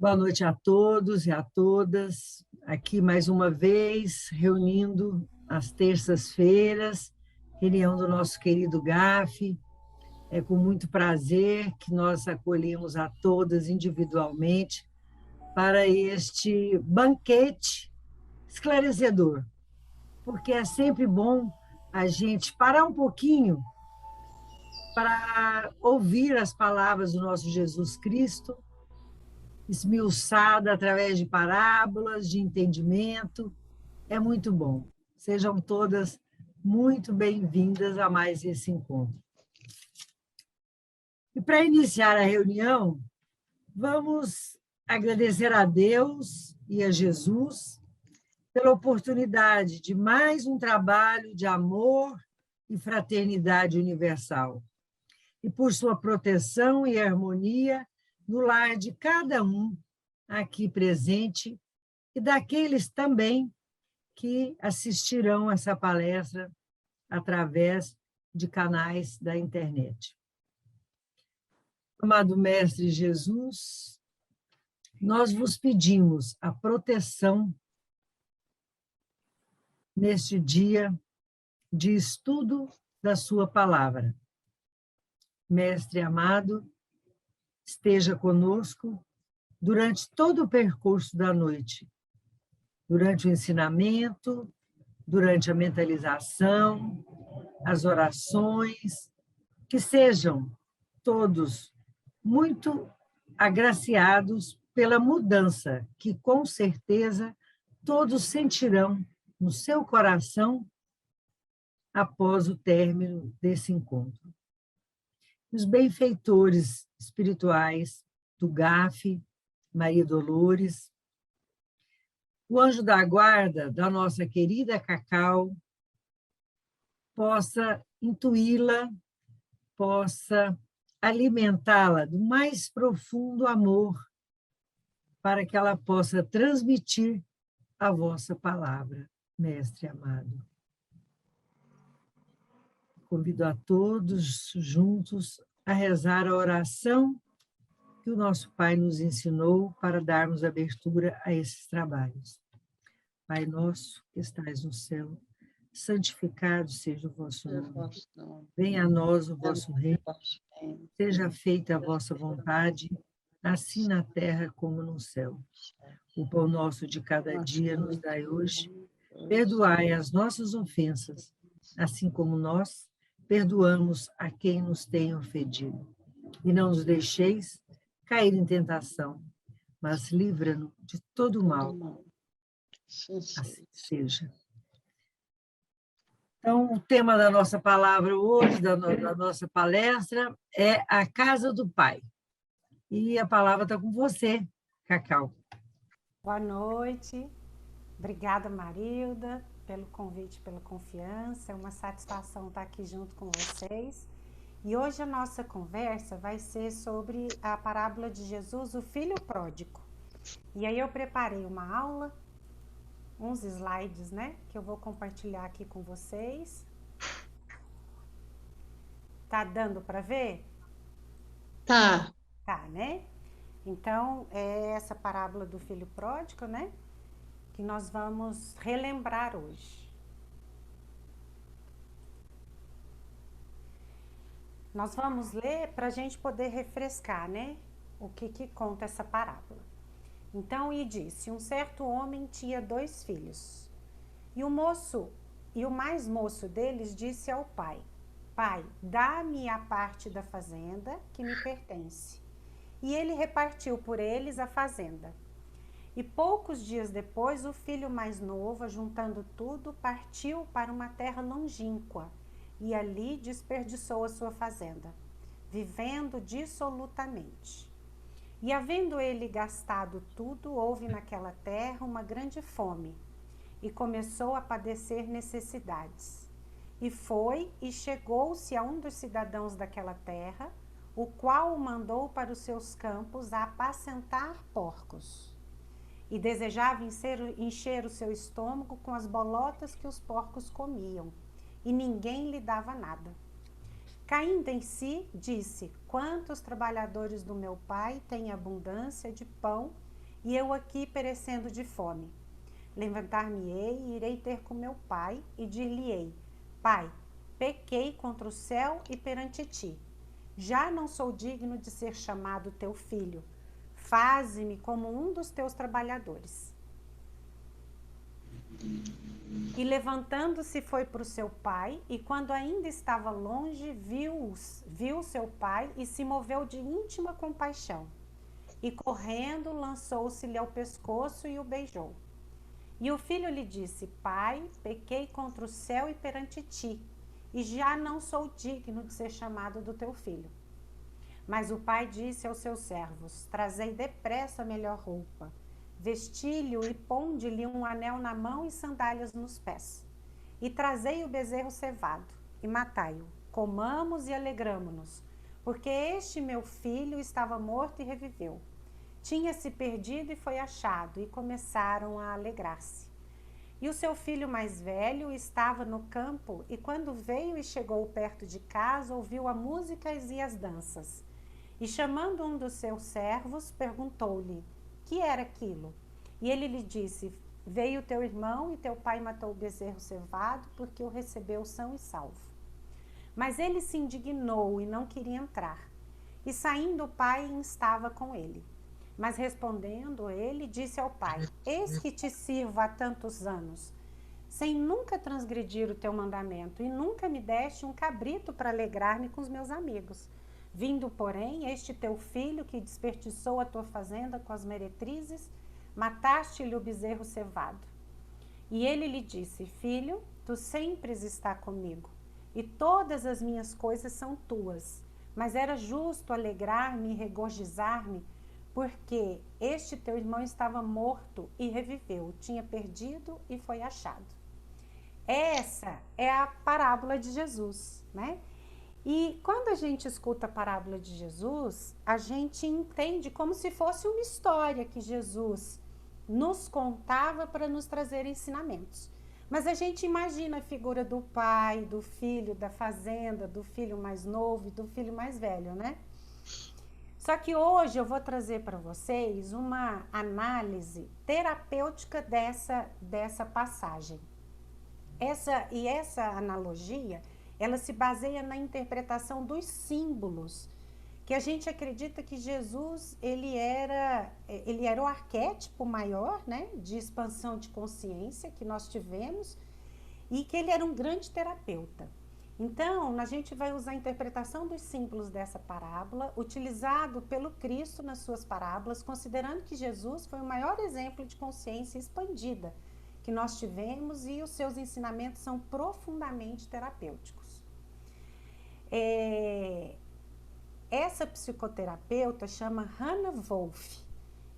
Boa noite a todos e a todas. Aqui mais uma vez, reunindo às terças-feiras, reunião do nosso querido GAF. É com muito prazer que nós acolhemos a todas individualmente para este banquete esclarecedor, porque é sempre bom a gente parar um pouquinho para ouvir as palavras do nosso Jesus Cristo, esmiuçada através de parábolas, de entendimento. É muito bom. Sejam todas muito bem-vindas a mais esse encontro. E para iniciar a reunião, vamos agradecer a Deus e a Jesus pela oportunidade de mais um trabalho de amor e fraternidade universal, e por sua proteção e harmonia no lar de cada um aqui presente e daqueles também que assistirão essa palestra através de canais da internet. Amado Mestre Jesus, nós vos pedimos a proteção neste dia de estudo da sua palavra. Mestre amado, esteja conosco durante todo o percurso da noite, durante o ensinamento, durante a mentalização, as orações, que sejam todos muito agraciados pela mudança que, com certeza, todos sentirão no seu coração após o término desse encontro. Os benfeitores espirituais do GAF, Maria Dolores, o anjo da guarda da nossa querida Cacau, possa intuí-la, possa alimentá-la do mais profundo amor, para que ela possa transmitir a vossa palavra, Mestre amado. Convido a todos juntos a rezar a oração que o nosso Pai nos ensinou para darmos abertura a esses trabalhos. Pai nosso, que estais no céu, santificado seja o vosso nome. Venha a nós o vosso reino. Seja feita a vossa vontade, assim na terra como no céu. O pão nosso de cada dia nos dai hoje. Perdoai as nossas ofensas, assim como nós perdoamos a quem nos tem ofendido. E não nos deixeis cair em tentação, mas livra-nos de todo o mal. Assim seja. Então, o tema da nossa palavra hoje, da nossa palestra, é a Casa do Pai. E a palavra está com você, Cacau. Boa noite. Obrigada, Marilda, pelo convite, pela confiança. É uma satisfação estar aqui junto com vocês. E hoje a nossa conversa vai ser sobre a parábola de Jesus, o Filho Pródigo. E aí eu preparei uma aula, uns slides, né, que eu vou compartilhar aqui com vocês. Tá dando para ver? Tá. Tá, né? Então, é essa parábola do Filho Pródigo, né, que nós vamos relembrar hoje. Nós vamos ler para a gente poder refrescar, né, o que conta essa parábola. Então, e disse: um certo homem tinha 2 filhos. E o mais moço deles disse ao pai: Pai, dá-me a parte da fazenda que me pertence. E ele repartiu por eles a fazenda. E poucos dias depois, o filho mais novo, juntando tudo, partiu para uma terra longínqua e ali desperdiçou a sua fazenda, vivendo dissolutamente. E havendo ele gastado tudo, houve naquela terra uma grande fome e começou a padecer necessidades. E foi e chegou-se a um dos cidadãos daquela terra, o qual o mandou para os seus campos a apacentar porcos. E desejava encher o seu estômago com as bolotas que os porcos comiam, e ninguém lhe dava nada. Caindo em si, disse: quantos trabalhadores do meu pai têm abundância de pão e eu aqui perecendo de fome. Levantar-me-ei e irei ter com meu pai e dir-lhe-ei: Pai, pequei contra o céu e perante ti. Já não sou digno de ser chamado teu filho. Faze-me como um dos teus trabalhadores. E levantando-se foi para o seu pai, e quando ainda estava longe, viu seu pai e se moveu de íntima compaixão. E correndo, lançou-se-lhe ao pescoço e o beijou. E o filho lhe disse: Pai, pequei contra o céu e perante ti, e já não sou digno de ser chamado do teu filho. Mas o pai disse aos seus servos: Trazei depressa a melhor roupa, vesti-lhe-o e ponde-lhe um anel na mão e sandálias nos pés. E trazei o bezerro cevado, e matai-o. Comamos e alegramo-nos, porque este meu filho estava morto e reviveu. Tinha-se perdido e foi achado, e começaram a alegrar-se. E o seu filho mais velho estava no campo, e quando veio e chegou perto de casa, ouviu as músicas e as danças. E chamando um dos seus servos, perguntou-lhe: que era aquilo? E ele lhe disse: Veio teu irmão e teu pai matou o bezerro cevado, porque o recebeu são e salvo. Mas ele se indignou e não queria entrar. E saindo o pai estava com ele. Mas respondendo ele, disse ao pai: Eis que te sirvo há tantos anos, sem nunca transgredir o teu mandamento, e nunca me deste um cabrito para alegrar-me com os meus amigos. Vindo, porém, este teu filho, que desperdiçou a tua fazenda com as meretrizes, mataste-lhe o bezerro cevado. E ele lhe disse: Filho, tu sempre estás comigo, e todas as minhas coisas são tuas. Mas era justo alegrar-me e regozijar-me, porque este teu irmão estava morto e reviveu, tinha perdido e foi achado. Essa é a parábola de Jesus, né? E quando a gente escuta a parábola de Jesus, a gente entende como se fosse uma história que Jesus nos contava para nos trazer ensinamentos. Mas a gente imagina a figura do pai, do filho, da fazenda, do filho mais novo e do filho mais velho, né? Só que hoje eu vou trazer para vocês uma análise terapêutica dessa passagem. Essa analogia, ela se baseia na interpretação dos símbolos, que a gente acredita que Jesus, ele era o arquétipo maior, né, de expansão de consciência que nós tivemos, e que ele era um grande terapeuta. Então, a gente vai usar a interpretação dos símbolos dessa parábola, utilizado pelo Cristo nas suas parábolas, considerando que Jesus foi o maior exemplo de consciência expandida que nós tivemos, e os seus ensinamentos são profundamente terapêuticos. Essa psicoterapeuta chama Hannah Wolff,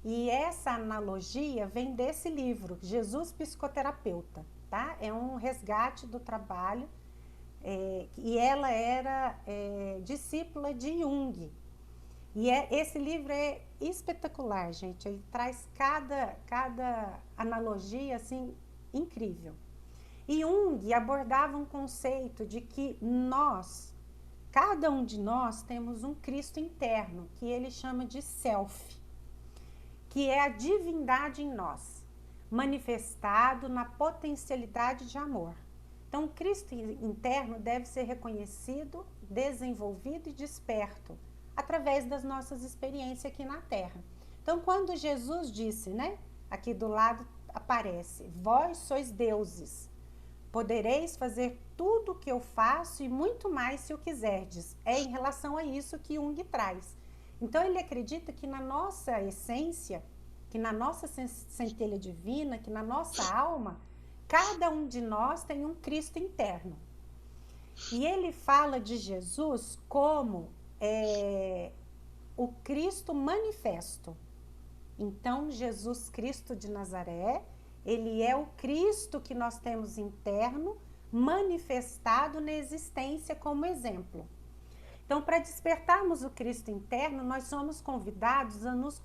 e essa analogia vem desse livro, Jesus Psicoterapeuta, tá? É um resgate do trabalho, e ela era discípula de Jung. E esse livro é espetacular, gente. Ele traz cada analogia assim incrível. E Jung abordava um conceito de que cada um de nós temos um Cristo interno, que ele chama de self, que é a divindade em nós, manifestado na potencialidade de amor. Então, o Cristo interno deve ser reconhecido, desenvolvido e desperto através das nossas experiências aqui na Terra. Então, quando Jesus disse, né, aqui do lado aparece: vós sois deuses, podereis fazer tudo o que eu faço e muito mais se o quiserdes. É em relação a isso que Jung traz. Então, ele acredita que na nossa essência, que na nossa centelha divina, que na nossa alma, cada um de nós tem um Cristo interno. E ele fala de Jesus como o Cristo manifesto. Então, Jesus Cristo de Nazaré, ele é o Cristo que nós temos interno, manifestado na existência como exemplo. Então, para despertarmos o Cristo interno, nós somos convidados a nos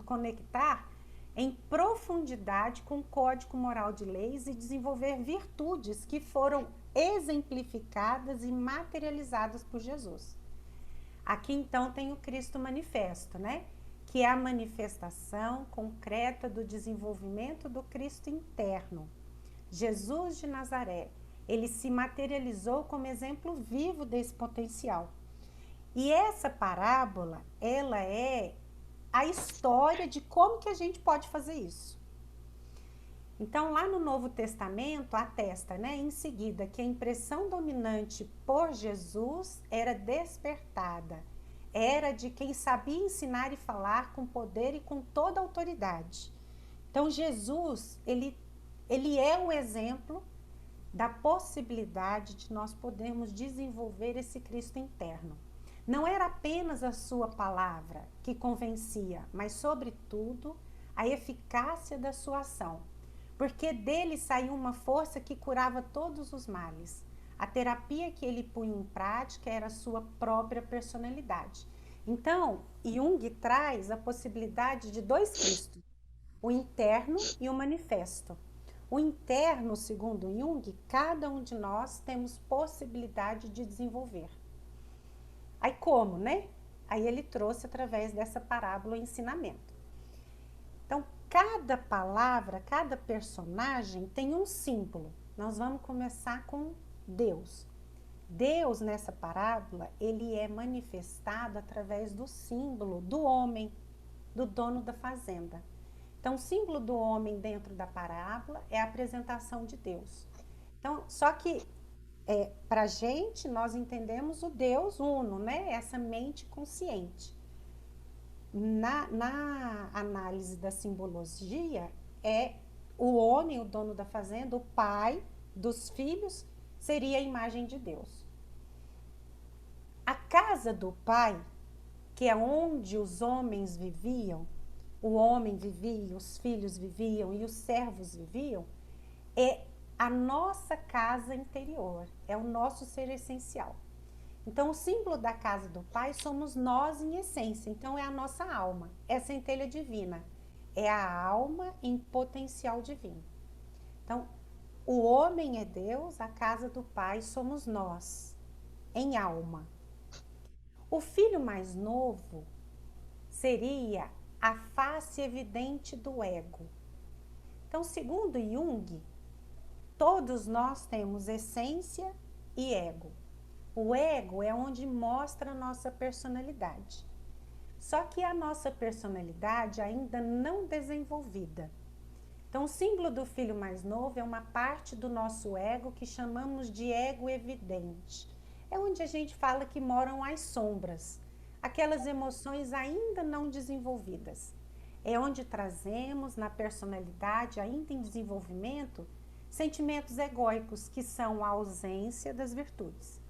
conectar em profundidade com o código moral de leis e desenvolver virtudes que foram exemplificadas e materializadas por Jesus. Aqui, então, tem o Cristo manifesto, né? que é a manifestação concreta do desenvolvimento do Cristo interno. Jesus de Nazaré, ele se materializou como exemplo vivo desse potencial. E essa parábola, ela é a história de como que a gente pode fazer isso. Então, lá no Novo Testamento, atesta, né, em seguida, que a impressão dominante por Jesus era despertada. Era de quem sabia ensinar e falar com poder e com toda autoridade. Então, Jesus, ele é o exemplo da possibilidade de nós podermos desenvolver esse Cristo interno. Não era apenas a sua palavra que convencia, mas, sobretudo, a eficácia da sua ação. Porque dele saiu uma força que curava todos os males. A terapia que ele punha em prática era a sua própria personalidade. Então, Jung traz a possibilidade de dois Cristos, o interno e o manifesto. O interno, segundo Jung, cada um de nós temos possibilidade de desenvolver. Aí como, né? Aí ele trouxe através dessa parábola o ensinamento. Então, cada palavra, cada personagem tem um símbolo. Nós vamos começar com Deus. Deus, nessa parábola, ele é manifestado através do símbolo do homem, do dono da fazenda. Então, o símbolo do homem dentro da parábola é a apresentação de Deus. Então, só que para a gente, nós entendemos o Deus uno, né? Essa mente consciente. Na análise da simbologia, é o homem, o dono da fazenda, o pai dos filhos, seria a imagem de Deus. A casa do pai, que é onde os homens viviam, o homem vivia, os filhos viviam e os servos viviam, é a nossa casa interior, é o nosso ser essencial. Então, o símbolo da casa do pai somos nós em essência, então é a nossa alma, é a centelha divina, é a alma em potencial divino. Então, o homem é Deus, a casa do pai somos nós, em alma. O filho mais novo seria a face evidente do ego. Então, segundo Jung, todos nós temos essência e ego. O ego é onde mostra a nossa personalidade. Só que a nossa personalidade ainda não desenvolvida. Então, o símbolo do filho mais novo é uma parte do nosso ego que chamamos de ego evidente. É onde a gente fala que moram as sombras, aquelas emoções ainda não desenvolvidas. É onde trazemos na personalidade ainda em desenvolvimento sentimentos egóicos, que são a ausência das virtudes.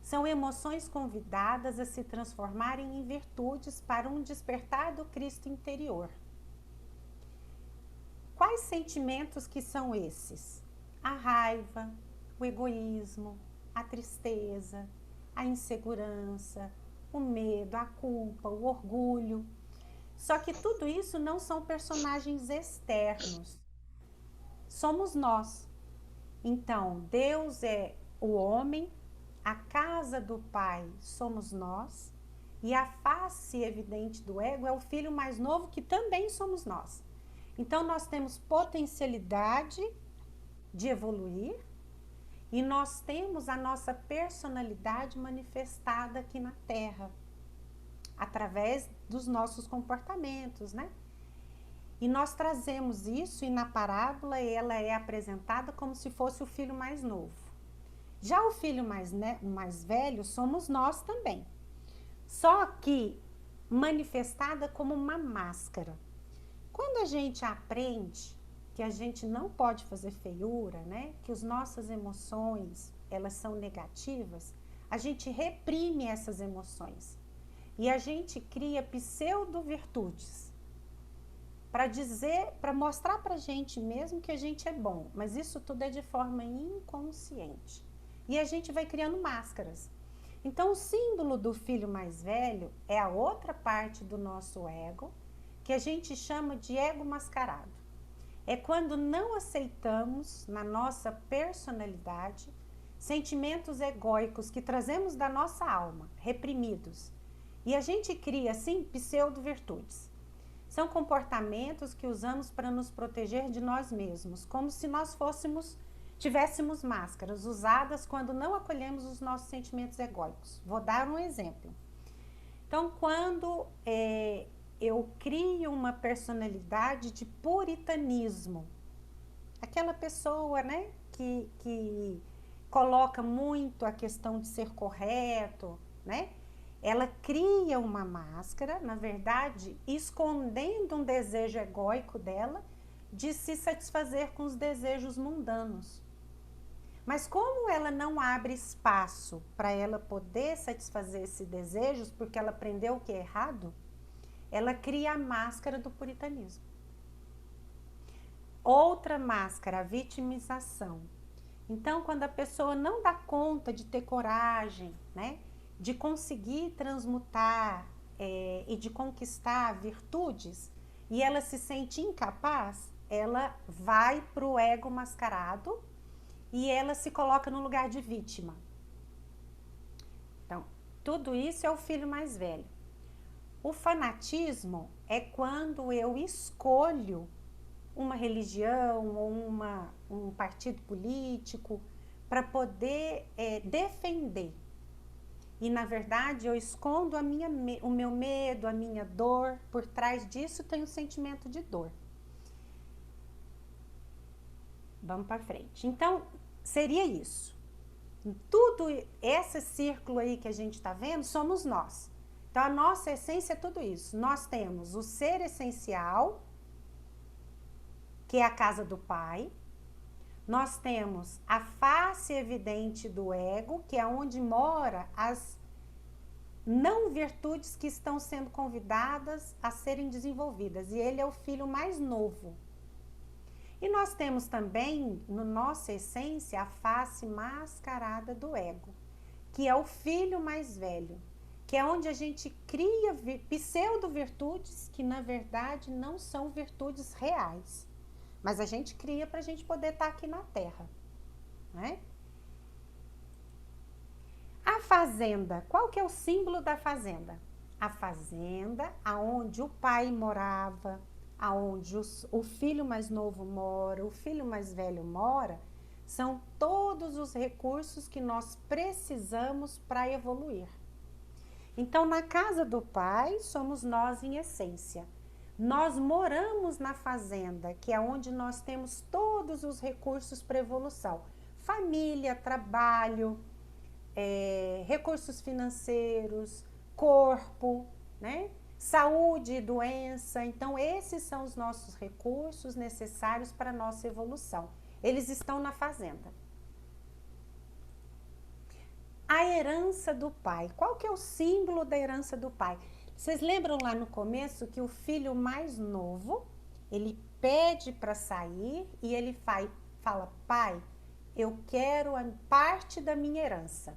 São emoções convidadas a se transformarem em virtudes para um despertar do Cristo interior. Quais sentimentos que são esses? A raiva, o egoísmo, a tristeza, a insegurança, o medo, a culpa, o orgulho. Só que tudo isso não são personagens externos. Somos nós. Então, Deus é o homem, a casa do pai somos nós, e a face evidente do ego é o filho mais novo, que também somos nós. Então, nós temos potencialidade de evoluir e nós temos a nossa personalidade manifestada aqui na Terra, através dos nossos comportamentos, né? E nós trazemos isso, e na parábola ela é apresentada como se fosse o filho mais novo. Já o filho mais velho somos nós também, só que manifestada como uma máscara. Quando a gente aprende que a gente não pode fazer feiura, né? Que as nossas emoções, elas são negativas, a gente reprime essas emoções. E a gente cria pseudo-virtudes para mostrar para a gente mesmo que a gente é bom. Mas isso tudo é de forma inconsciente. E a gente vai criando máscaras. Então, o símbolo do filho mais velho é a outra parte do nosso ego, que a gente chama de ego mascarado. É quando não aceitamos na nossa personalidade sentimentos egóicos que trazemos da nossa alma, reprimidos. E a gente cria, assim, pseudo-virtudes. São comportamentos que usamos para nos proteger de nós mesmos, como se nós tivéssemos máscaras usadas quando não acolhemos os nossos sentimentos egóicos. Vou dar um exemplo. Então, quando eu crio uma personalidade de puritanismo, aquela pessoa, né, que coloca muito a questão de ser correto, né? Ela cria uma máscara, na verdade, escondendo um desejo egóico dela de se satisfazer com os desejos mundanos. Mas como ela não abre espaço para ela poder satisfazer esses desejos, porque ela aprendeu o que é errado, ela cria a máscara do puritanismo. Outra máscara, a vitimização. Então, quando a pessoa não dá conta de ter coragem, né, de conseguir transmutar e de conquistar virtudes, e ela se sente incapaz, ela vai para o ego mascarado e ela se coloca no lugar de vítima. Então, tudo isso é o filho mais velho. O fanatismo é quando eu escolho uma religião ou um partido político para poder defender. E, na verdade, eu escondo o meu medo, a minha dor. Por trás disso tem um sentimento de dor. Vamos para frente. Então, seria isso. Tudo esse círculo aí que a gente está vendo, somos nós. Então, a nossa essência é tudo isso. Nós temos o ser essencial, que é a casa do Pai. Nós temos a face evidente do ego, que é onde mora as não virtudes que estão sendo convidadas a serem desenvolvidas. E ele é o filho mais novo. E nós temos também, na nossa essência, a face mascarada do ego, que é o filho mais velho, que é onde a gente cria pseudo-virtudes que, na verdade, não são virtudes reais. Mas a gente cria para a gente poder estar aqui na Terra, né? A fazenda, qual que é o símbolo da fazenda? A fazenda, aonde o pai morava, aonde o filho mais novo mora, o filho mais velho mora, são todos os recursos que nós precisamos para evoluir. Então, na casa do pai, somos nós em essência. Nós moramos na fazenda, que é onde nós temos todos os recursos para evolução. Família, trabalho, recursos financeiros, corpo, né? Saúde e doença. Então, esses são os nossos recursos necessários para a nossa evolução. Eles estão na fazenda. A herança do pai. Qual que é o símbolo da herança do pai? Vocês lembram lá no começo que o filho mais novo, ele pede para sair e ele fala, pai, eu quero a parte da minha herança,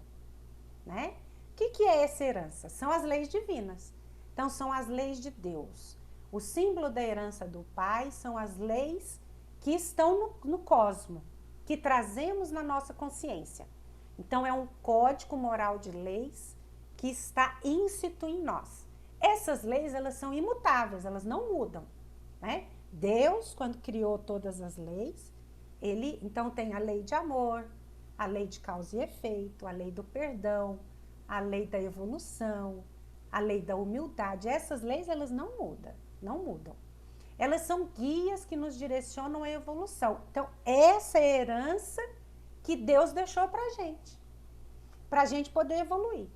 né? O que é essa herança? São as leis divinas. Então, são as leis de Deus. O símbolo da herança do pai são as leis que estão no cosmo, que trazemos na nossa consciência. Então, é um código moral de leis que está íncito em nós. Essas leis, elas são imutáveis, elas não mudam, né? Deus, quando criou todas as leis, ele, então, tem a lei de amor, a lei de causa e efeito, a lei do perdão, a lei da evolução, a lei da humildade. Essas leis, elas não mudam. Elas são guias que nos direcionam à evolução. Então, essa é a herança que Deus deixou pra gente poder evoluir.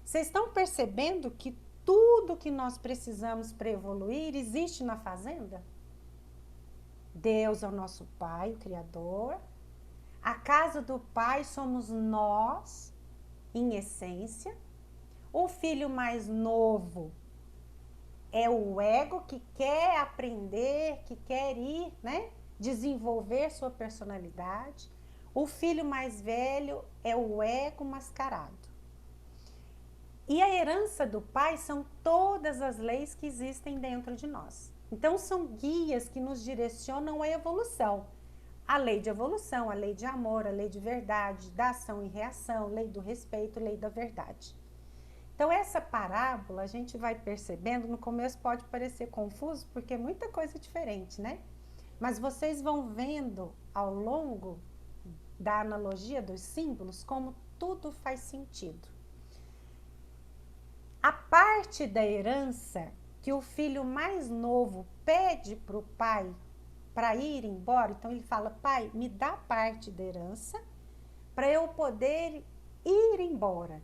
Vocês estão percebendo que tudo que nós precisamos para evoluir existe na fazenda? Deus é o nosso Pai, o Criador. A casa do Pai somos nós, em essência. O filho mais novo é o ego que quer aprender, que quer ir, né? Desenvolver sua personalidade. O filho mais velho é o ego mascarado. E a herança do pai são todas as leis que existem dentro de nós. Então, são guias que nos direcionam à evolução. A lei de evolução, a lei de amor, a lei de verdade, da ação e reação, lei do respeito, lei da verdade. Então, essa parábola, a gente vai percebendo, no começo pode parecer confuso, porque é muita coisa diferente, né? Mas vocês vão vendo ao longo da analogia dos símbolos como tudo faz sentido. A parte da herança que o filho mais novo pede para o pai para ir embora, então ele fala: pai, me dá parte da herança para eu poder ir embora.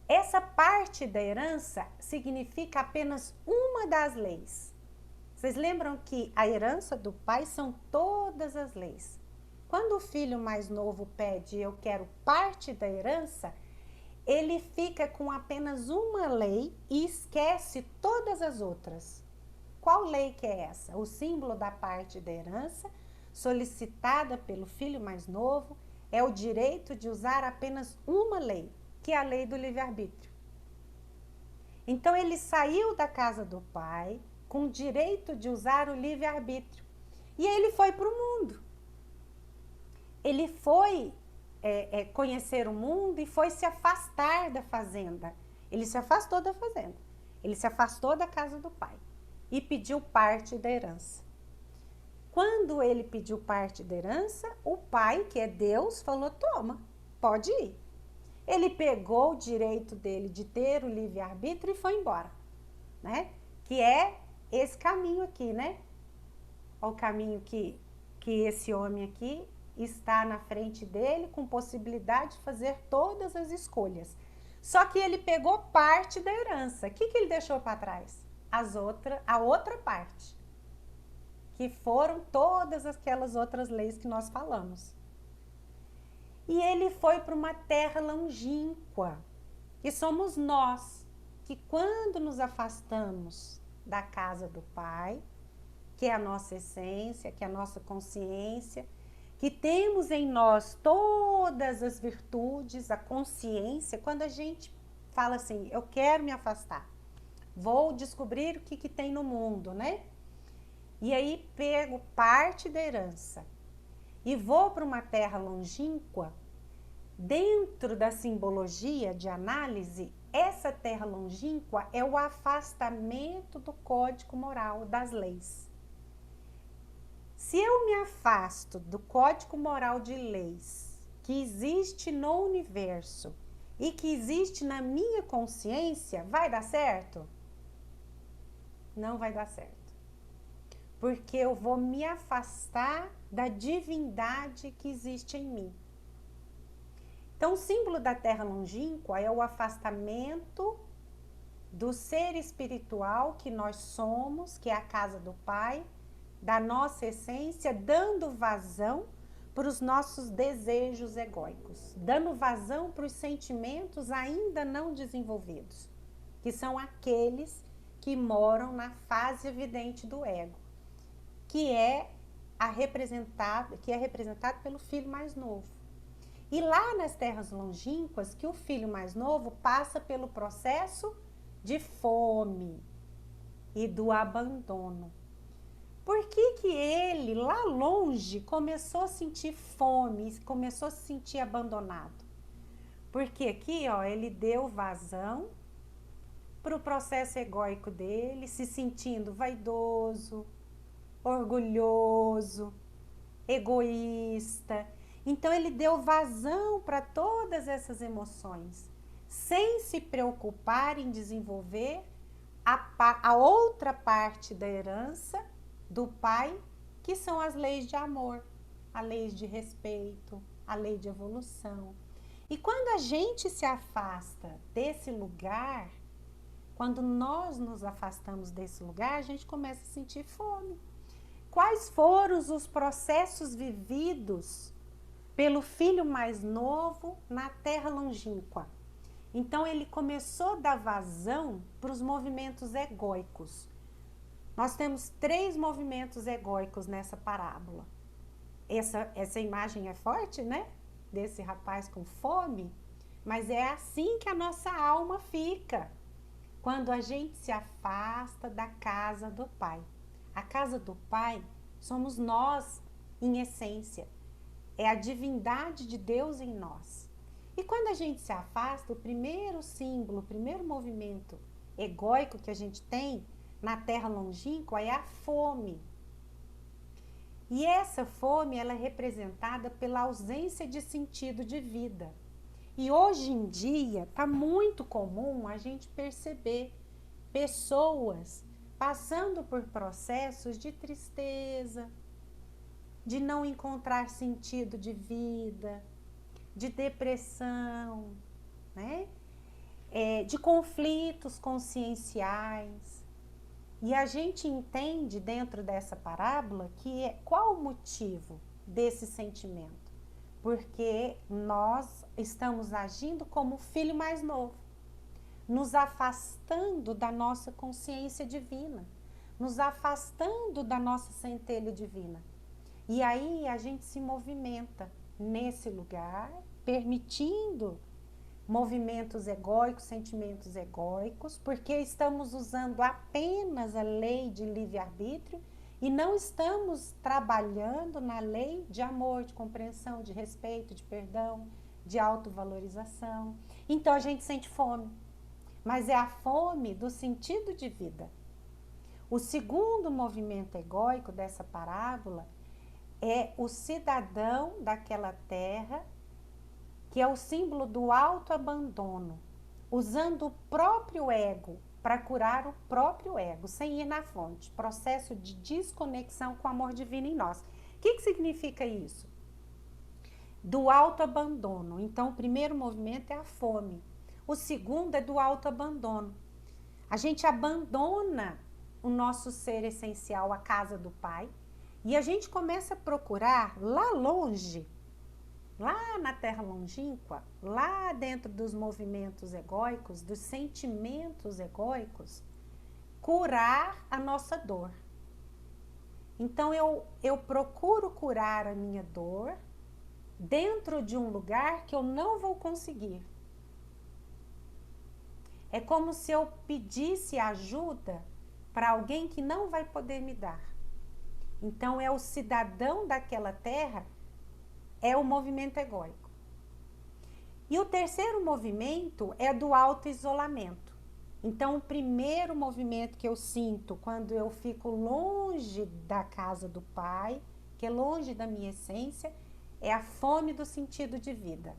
Essa parte da herança significa apenas uma das leis. Vocês lembram que a herança do pai são todas as leis. Quando o filho mais novo pede eu quero parte da herança, ele fica com apenas uma lei e esquece todas as outras. Qual lei que é essa? O símbolo da parte da herança, solicitada pelo filho mais novo, é o direito de usar apenas uma lei, que é a lei do livre-arbítrio. Então, ele saiu da casa do pai com o direito de usar o livre-arbítrio. E ele foi para o mundo. Ele foi conhecer o mundo e foi se afastar da fazenda. Ele se afastou da fazenda. Ele se afastou da casa do pai e pediu parte da herança. Quando ele pediu parte da herança, o pai, que é Deus, falou: toma, pode ir. Ele pegou o direito dele de ter o livre-arbítrio e foi embora, né? Que é esse caminho aqui, né? Olha o caminho que esse homem aqui está na frente dele, com possibilidade de fazer todas as escolhas. Só que ele pegou parte da herança. O que ele deixou para trás? A outra parte, que foram todas aquelas outras leis que nós falamos. E ele foi para uma terra longínqua, que somos nós, que quando nos afastamos da casa do Pai, que é a nossa essência, que é a nossa consciência, que temos em nós todas as virtudes, a consciência, quando a gente fala assim, eu quero me afastar, vou descobrir o que tem no mundo, né? E aí pego parte da herança e vou para uma terra longínqua. Dentro da simbologia de análise, essa terra longínqua é o afastamento do código moral das leis. Se eu me afasto do código moral de leis que existe no universo e que existe na minha consciência, vai dar certo? Não vai dar certo. Porque eu vou me afastar da divindade que existe em mim. Então, o símbolo da terra longínqua é o afastamento do ser espiritual que nós somos, que é a casa do Pai, da nossa essência, dando vazão para os nossos desejos egóicos, dando vazão para os sentimentos ainda não desenvolvidos, que são aqueles que moram na fase evidente do ego, que é representado pelo filho mais novo. E lá nas terras longínquas, que o filho mais novo passa pelo processo de fome e do abandono. Por que ele, lá longe, começou a sentir fome, começou a se sentir abandonado? Porque aqui, ó, ele deu vazão para o processo egóico dele, se sentindo vaidoso, orgulhoso, egoísta. Então, ele deu vazão para todas essas emoções, sem se preocupar em desenvolver a outra parte da herança do pai, que são as leis de amor, a lei de respeito, a lei de evolução. E quando a gente se afasta desse lugar, quando nós nos afastamos desse lugar, a gente começa a sentir fome. Quais foram os processos vividos pelo filho mais novo na terra longínqua? Então, ele começou a dar vazão para os movimentos egóicos. Nós temos 3 movimentos egóicos nessa parábola. Essa imagem é forte, né? Desse rapaz com fome. Mas é assim que a nossa alma fica, quando a gente se afasta da casa do Pai. A casa do Pai somos nós, em essência. É a divindade de Deus em nós. E quando a gente se afasta, o primeiro símbolo, o primeiro movimento egóico que a gente tem na terra longínqua é a fome. E essa fome, ela é representada pela ausência de sentido de vida. E hoje em dia, está muito comum a gente perceber pessoas passando por processos de tristeza, de não encontrar sentido de vida, de depressão, né? De conflitos conscienciais. E a gente entende dentro dessa parábola qual o motivo desse sentimento? Porque nós estamos agindo como o filho mais novo, nos afastando da nossa consciência divina, nos afastando da nossa centelha divina. E aí a gente se movimenta nesse lugar, permitindo movimentos egóicos, sentimentos egóicos, porque estamos usando apenas a lei de livre-arbítrio e não estamos trabalhando na lei de amor, de compreensão, de respeito, de perdão, de autovalorização. Então a gente sente fome, mas é a fome do sentido de vida. O segundo movimento egóico dessa parábola é o cidadão daquela terra, que é o símbolo do autoabandono, usando o próprio ego para curar o próprio ego, sem ir na fonte, processo de desconexão com o amor divino em nós. O que significa isso? Do autoabandono. Então, o primeiro movimento é a fome. O segundo é do autoabandono. A gente abandona o nosso ser essencial, a casa do Pai, e a gente começa a procurar lá longe, lá na terra longínqua, lá dentro dos movimentos egóicos, dos sentimentos egóicos, curar a nossa dor. Então eu procuro curar a minha dor dentro de um lugar que eu não vou conseguir. É como se eu pedisse ajuda para alguém que não vai poder me dar. Então é o cidadão daquela terra, é o movimento egóico. E o terceiro movimento é do auto-isolamento. Então, o primeiro movimento que eu sinto quando eu fico longe da casa do Pai, que é longe da minha essência, é a fome do sentido de vida.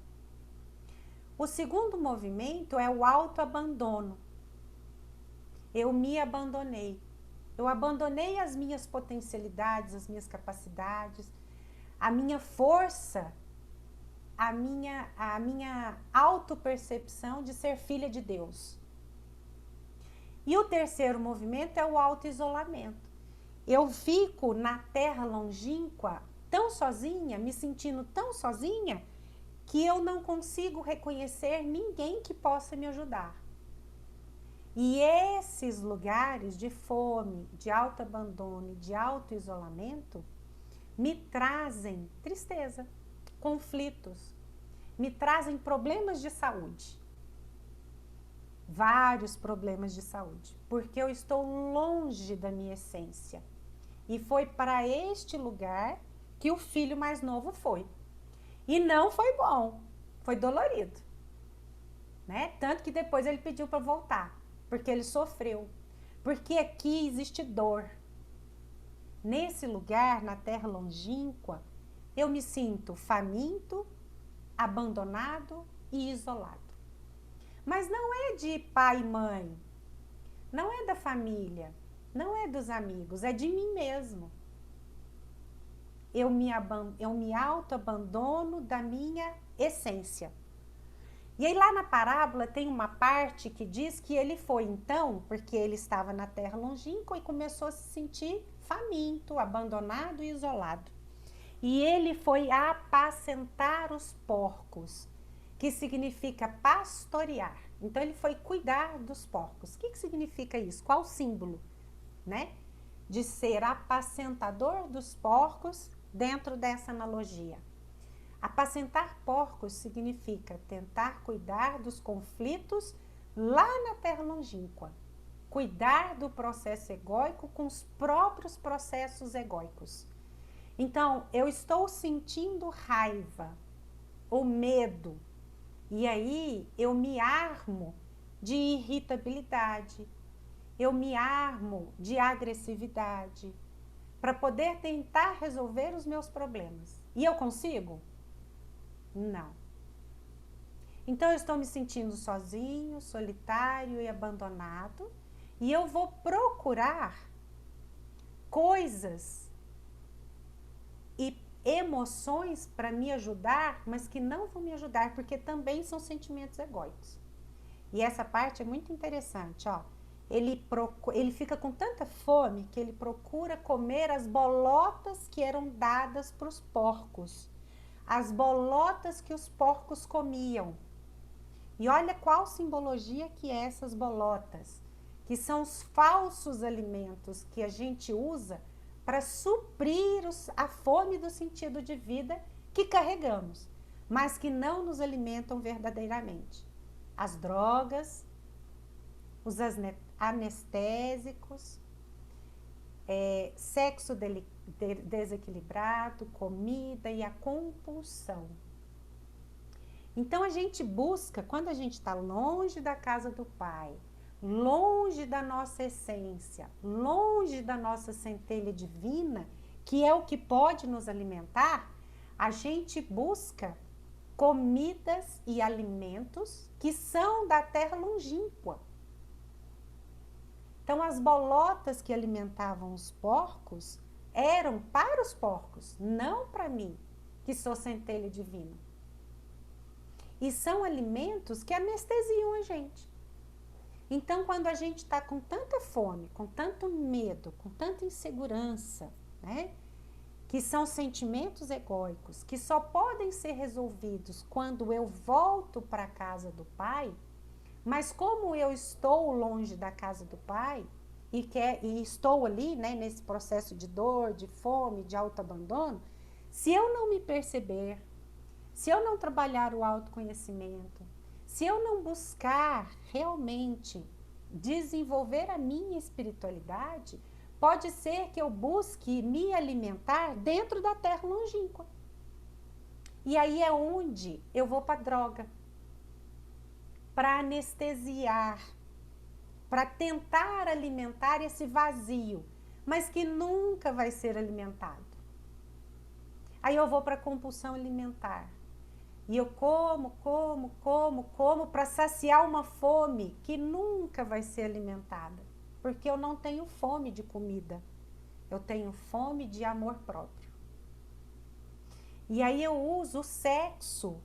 O segundo movimento é o autoabandono. Eu me abandonei. Eu abandonei as minhas potencialidades, as minhas capacidades, a minha força, a minha autopercepção de ser filha de Deus. E o terceiro movimento é o auto-isolamento. Eu fico na terra longínqua tão sozinha, me sentindo tão sozinha, que eu não consigo reconhecer ninguém que possa me ajudar. E esses lugares de fome, de autoabandono, de auto-isolamento, me trazem tristeza, conflitos, me trazem problemas de saúde. Vários problemas de saúde, porque eu estou longe da minha essência. E foi para este lugar que o filho mais novo foi. E não foi bom, foi dolorido, né? Tanto que depois ele pediu para voltar, porque ele sofreu. Porque aqui existe dor. Nesse lugar, na terra longínqua, eu me sinto faminto, abandonado e isolado. Mas não é de pai e mãe, não é da família, não é dos amigos, é de mim mesmo. Eu me auto-abandono da minha essência. E aí lá na parábola tem uma parte que diz que ele foi então, porque ele estava na terra longínqua e começou a se sentir faminto, abandonado e isolado. E ele foi apacentar os porcos, que significa pastorear. Então ele foi cuidar dos porcos. O que significa isso? Qual o símbolo, né? De ser apacentador dos porcos dentro dessa analogia. Apacentar porcos significa tentar cuidar dos conflitos lá na terra longínqua. Cuidar do processo egóico com os próprios processos egóicos. Então, eu estou sentindo raiva ou medo E aí eu me armo de irritabilidade, eu me armo de agressividade para poder tentar resolver os meus problemas. E eu consigo? Não. Então eu estou me sentindo sozinho, solitário e abandonado, e eu vou procurar coisas e emoções para me ajudar, mas que não vão me ajudar, porque também são sentimentos egóicos. E essa parte é muito interessante, ó. Ele fica com tanta fome que ele procura comer as bolotas que eram dadas para os porcos, as bolotas que os porcos comiam. E olha qual simbologia que é essas bolotas, que são os falsos alimentos que a gente usa para suprir a fome do sentido de vida que carregamos, mas que não nos alimentam verdadeiramente. As drogas, os anestésicos, sexo desequilibrado, comida e a compulsão. Então a gente busca, quando a gente está longe da casa do Pai, longe da nossa essência, longe da nossa centelha divina, que é o que pode nos alimentar, a gente busca comidas e alimentos que são da terra longínqua. Então as bolotas que alimentavam os porcos eram para os porcos, não para mim, que sou centelha divina. E são alimentos que anestesiam a gente. Então, quando a gente está com tanta fome, com tanto medo, com tanta insegurança, né? Que são sentimentos egóicos, que só podem ser resolvidos quando eu volto para a casa do Pai, mas como eu estou longe da casa do Pai, e estou ali, né, nesse processo de dor, de fome, de autoabandono, se eu não me perceber, se eu não trabalhar o autoconhecimento, se eu não buscar realmente desenvolver a minha espiritualidade, pode ser que eu busque me alimentar dentro da terra longínqua. E aí é onde eu vou para a droga, para anestesiar, para tentar alimentar esse vazio, mas que nunca vai ser alimentado. Aí eu vou para a compulsão alimentar. E eu como para saciar uma fome que nunca vai ser alimentada. Porque eu não tenho fome de comida. Eu tenho fome de amor próprio. E aí eu uso o sexo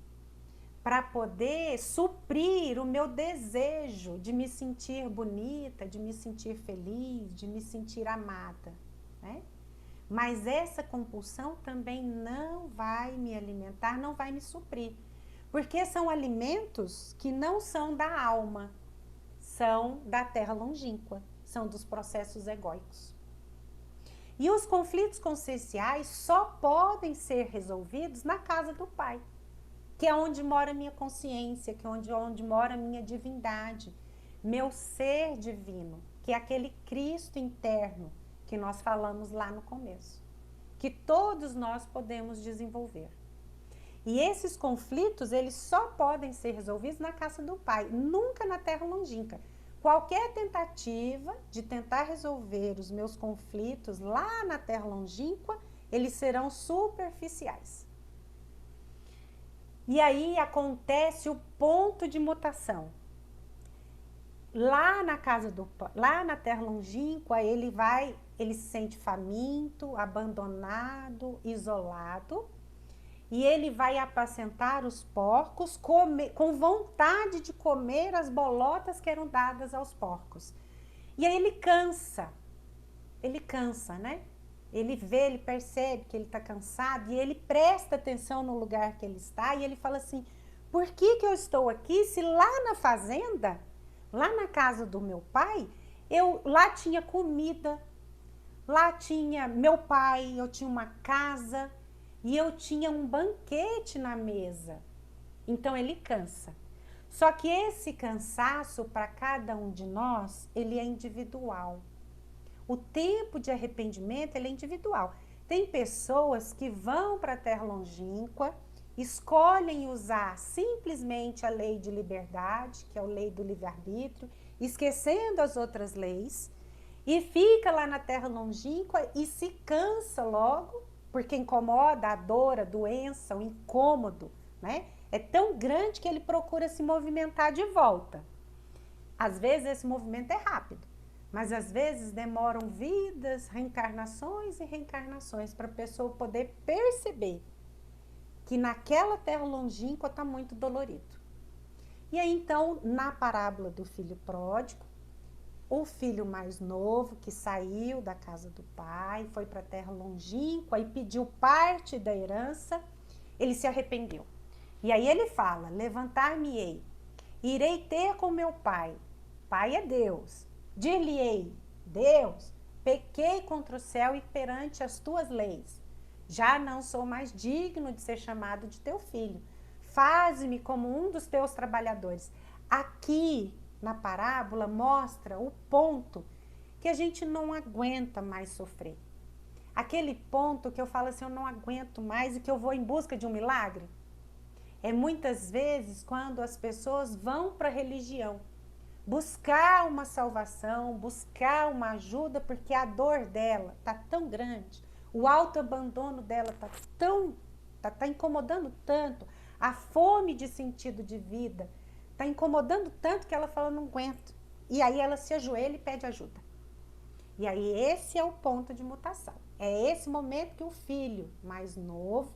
para poder suprir o meu desejo de me sentir bonita, de me sentir feliz, de me sentir amada, né? Mas essa compulsão também não vai me alimentar, não vai me suprir. Porque são alimentos que não são da alma, são da terra longínqua, são dos processos egóicos. E os conflitos conscienciais só podem ser resolvidos na casa do Pai, que é onde mora a minha consciência, que é onde mora a minha divindade, meu ser divino, que é aquele Cristo interno que nós falamos lá no começo, que todos nós podemos desenvolver. E esses conflitos, eles só podem ser resolvidos na casa do Pai, nunca na terra longínqua. Qualquer tentativa de tentar resolver os meus conflitos lá na terra longínqua, eles serão superficiais. E aí acontece o ponto de mutação. Lá na terra longínqua, ele se sente faminto, abandonado, isolado, e ele vai apacentar os porcos com vontade de comer as bolotas que eram dadas aos porcos. E aí ele cansa, né? Ele percebe que ele está cansado e ele presta atenção no lugar que ele está e ele fala assim, por que eu estou aqui se lá na fazenda, lá na casa do meu pai, lá tinha comida, lá tinha meu pai, eu tinha uma casa e eu tinha um banquete na mesa. Então ele cansa. Só que esse cansaço para cada um de nós, ele é individual. O tempo de arrependimento, ele é individual. Tem pessoas que vão para a terra longínqua escolhem usar simplesmente a lei de liberdade, que é a lei do livre-arbítrio, esquecendo as outras leis, e fica lá na terra longínqua e se cansa logo, porque incomoda a dor, a doença, o incômodo, né? É tão grande que ele procura se movimentar de volta. Às vezes esse movimento é rápido, mas às vezes demoram vidas, reencarnações e reencarnações para a pessoa poder perceber que naquela terra longínqua está muito dolorido. E aí então, na parábola do filho pródigo, o filho mais novo que saiu da casa do pai, foi para a terra longínqua e pediu parte da herança, ele se arrependeu. E aí ele fala, levantar-me-ei, irei ter com meu pai, pai é Deus, dir-lhe-ei, Deus, pequei contra o céu e perante as tuas leis, já não sou mais digno de ser chamado de teu filho, faze-me como um dos teus trabalhadores. Aqui, na parábola, mostra o ponto que a gente não aguenta mais sofrer. Aquele ponto que eu falo assim, eu não aguento mais e que eu vou em busca de um milagre. É muitas vezes quando as pessoas vão para a religião buscar uma salvação, buscar uma ajuda, porque a dor dela está tão grande, o autoabandono dela está incomodando tanto, a fome de sentido de vida está incomodando tanto que ela fala, não aguento. E aí ela se ajoelha e pede ajuda. E aí esse é o ponto de mutação. É esse momento que o filho mais novo,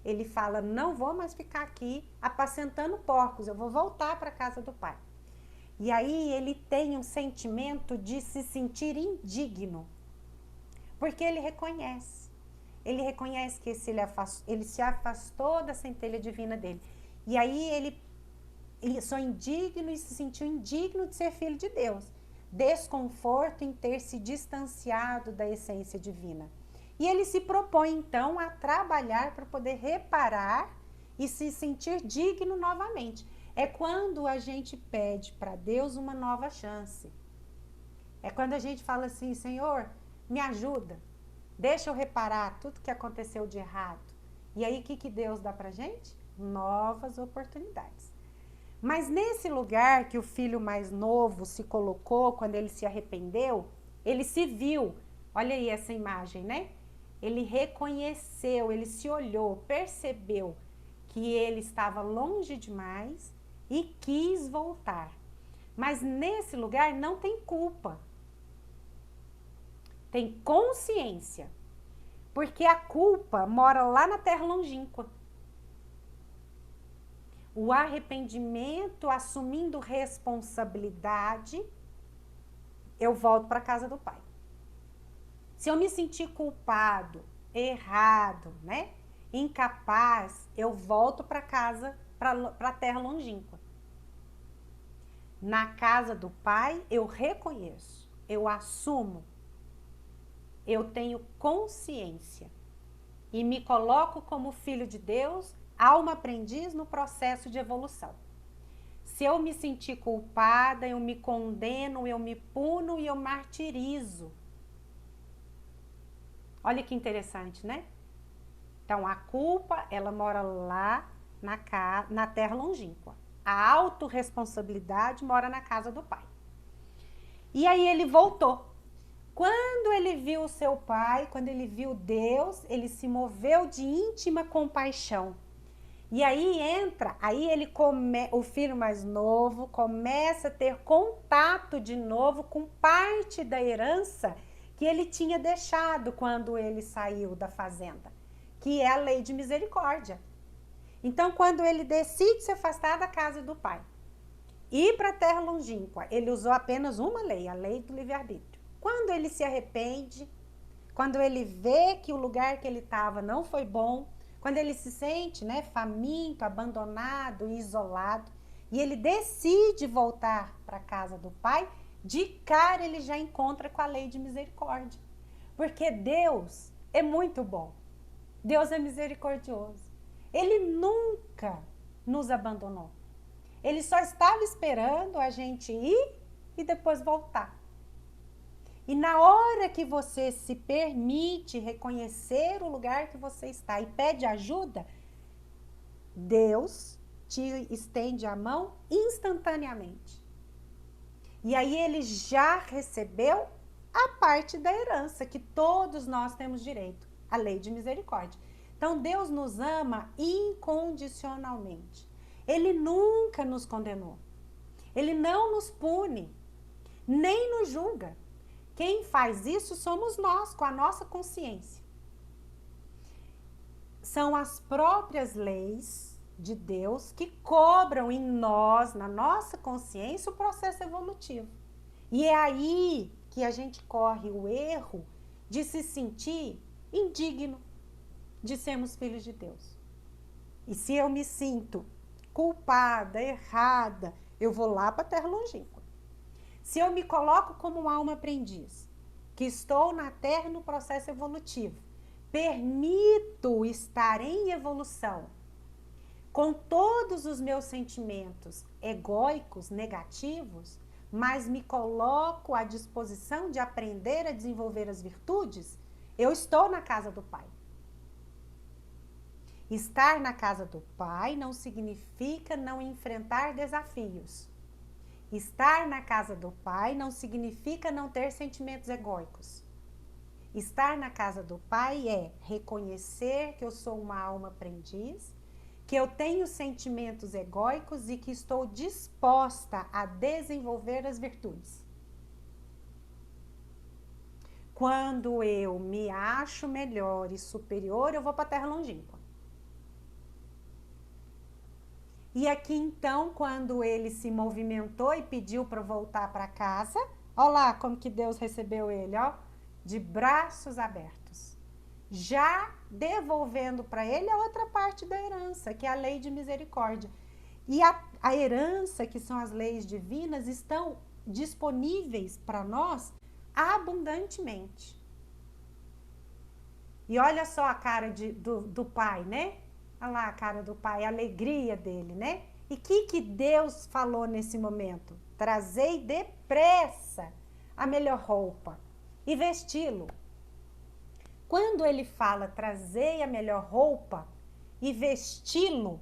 ele fala, não vou mais ficar aqui apacentando porcos, eu vou voltar para a casa do pai. E aí ele tem um sentimento de se sentir indigno, porque ele reconhece que ele se afastou da centelha divina dele. E aí ele só indigno e se sentiu indigno de ser filho de Deus. Desconforto em ter se distanciado da essência divina. E ele se propõe, então, a trabalhar para poder reparar e se sentir digno novamente. É quando a gente pede para Deus uma nova chance. É quando a gente fala assim, Senhor, me ajuda. Deixa eu reparar tudo que aconteceu de errado. E aí, o que Deus dá pra gente? Novas oportunidades. Mas nesse lugar que o filho mais novo se colocou, quando ele se arrependeu, ele se viu. Olha aí essa imagem, né? Ele reconheceu, ele se olhou, percebeu que ele estava longe demais e quis voltar. Mas nesse lugar não tem culpa. Tem consciência, porque a culpa mora lá na terra longínqua. O arrependimento, assumindo responsabilidade, eu volto para a casa do pai. Se eu me sentir culpado, errado, né, incapaz, eu volto para casa, para a terra longínqua. Na casa do pai, eu reconheço, eu assumo, eu tenho consciência e me coloco como filho de Deus, alma aprendiz no processo de evolução. Se eu me sentir culpada, eu me condeno, eu me puno e eu martirizo. Olha que interessante, né? Então, a culpa, ela mora lá na terra longínqua. A autorresponsabilidade mora na casa do pai. E aí ele voltou. Quando ele viu o seu pai, quando ele viu Deus, ele se moveu de íntima compaixão. E aí o filho mais novo começa a ter contato de novo com parte da herança que ele tinha deixado quando ele saiu da fazenda, que é a lei de misericórdia. Então, quando ele decide se afastar da casa do pai, ir para a terra longínqua, ele usou apenas uma lei, a lei do livre-arbítrio. Quando ele se arrepende, quando ele vê que o lugar que ele estava não foi bom, quando ele se sente, né, faminto, abandonado, isolado, e ele decide voltar para a casa do pai, de cara ele já encontra com a lei de misericórdia. Porque Deus é muito bom. Deus é misericordioso. Ele nunca nos abandonou. Ele só estava esperando a gente ir e depois voltar. E na hora que você se permite reconhecer o lugar que você está e pede ajuda, Deus te estende a mão instantaneamente. E aí ele já recebeu a parte da herança, que todos nós temos direito, a lei de misericórdia. Então, Deus nos ama incondicionalmente. Ele nunca nos condenou. Ele não nos pune, nem nos julga. Quem faz isso somos nós, com a nossa consciência. São as próprias leis de Deus que cobram em nós, na nossa consciência, o processo evolutivo. E é aí que a gente corre o erro de se sentir indigno de sermos filhos de Deus. E se eu me sinto culpada, errada, eu vou lá para a terra longínqua. Se eu me coloco como uma alma aprendiz, que estou na terra no processo evolutivo, permito estar em evolução, com todos os meus sentimentos egóicos, negativos, mas me coloco à disposição de aprender a desenvolver as virtudes, eu estou na casa do Pai. Estar na casa do Pai não significa não enfrentar desafios. Estar na casa do Pai não significa não ter sentimentos egóicos. Estar na casa do Pai é reconhecer que eu sou uma alma aprendiz, que eu tenho sentimentos egóicos e que estou disposta a desenvolver as virtudes. Quando eu me acho melhor e superior, eu vou para a terra longínqua. E aqui então, quando ele se movimentou e pediu para voltar para casa, olha lá como que Deus recebeu ele, ó, de braços abertos. Já devolvendo para ele a outra parte da herança, que é a lei de misericórdia. E a herança, que são as leis divinas, estão disponíveis para nós abundantemente. E olha só a cara do pai, né? Olha lá a cara do pai, a alegria dele, né? E o que Deus falou nesse momento? Trazei depressa a melhor roupa e vesti-lo. Quando ele fala trazei a melhor roupa e vesti-lo,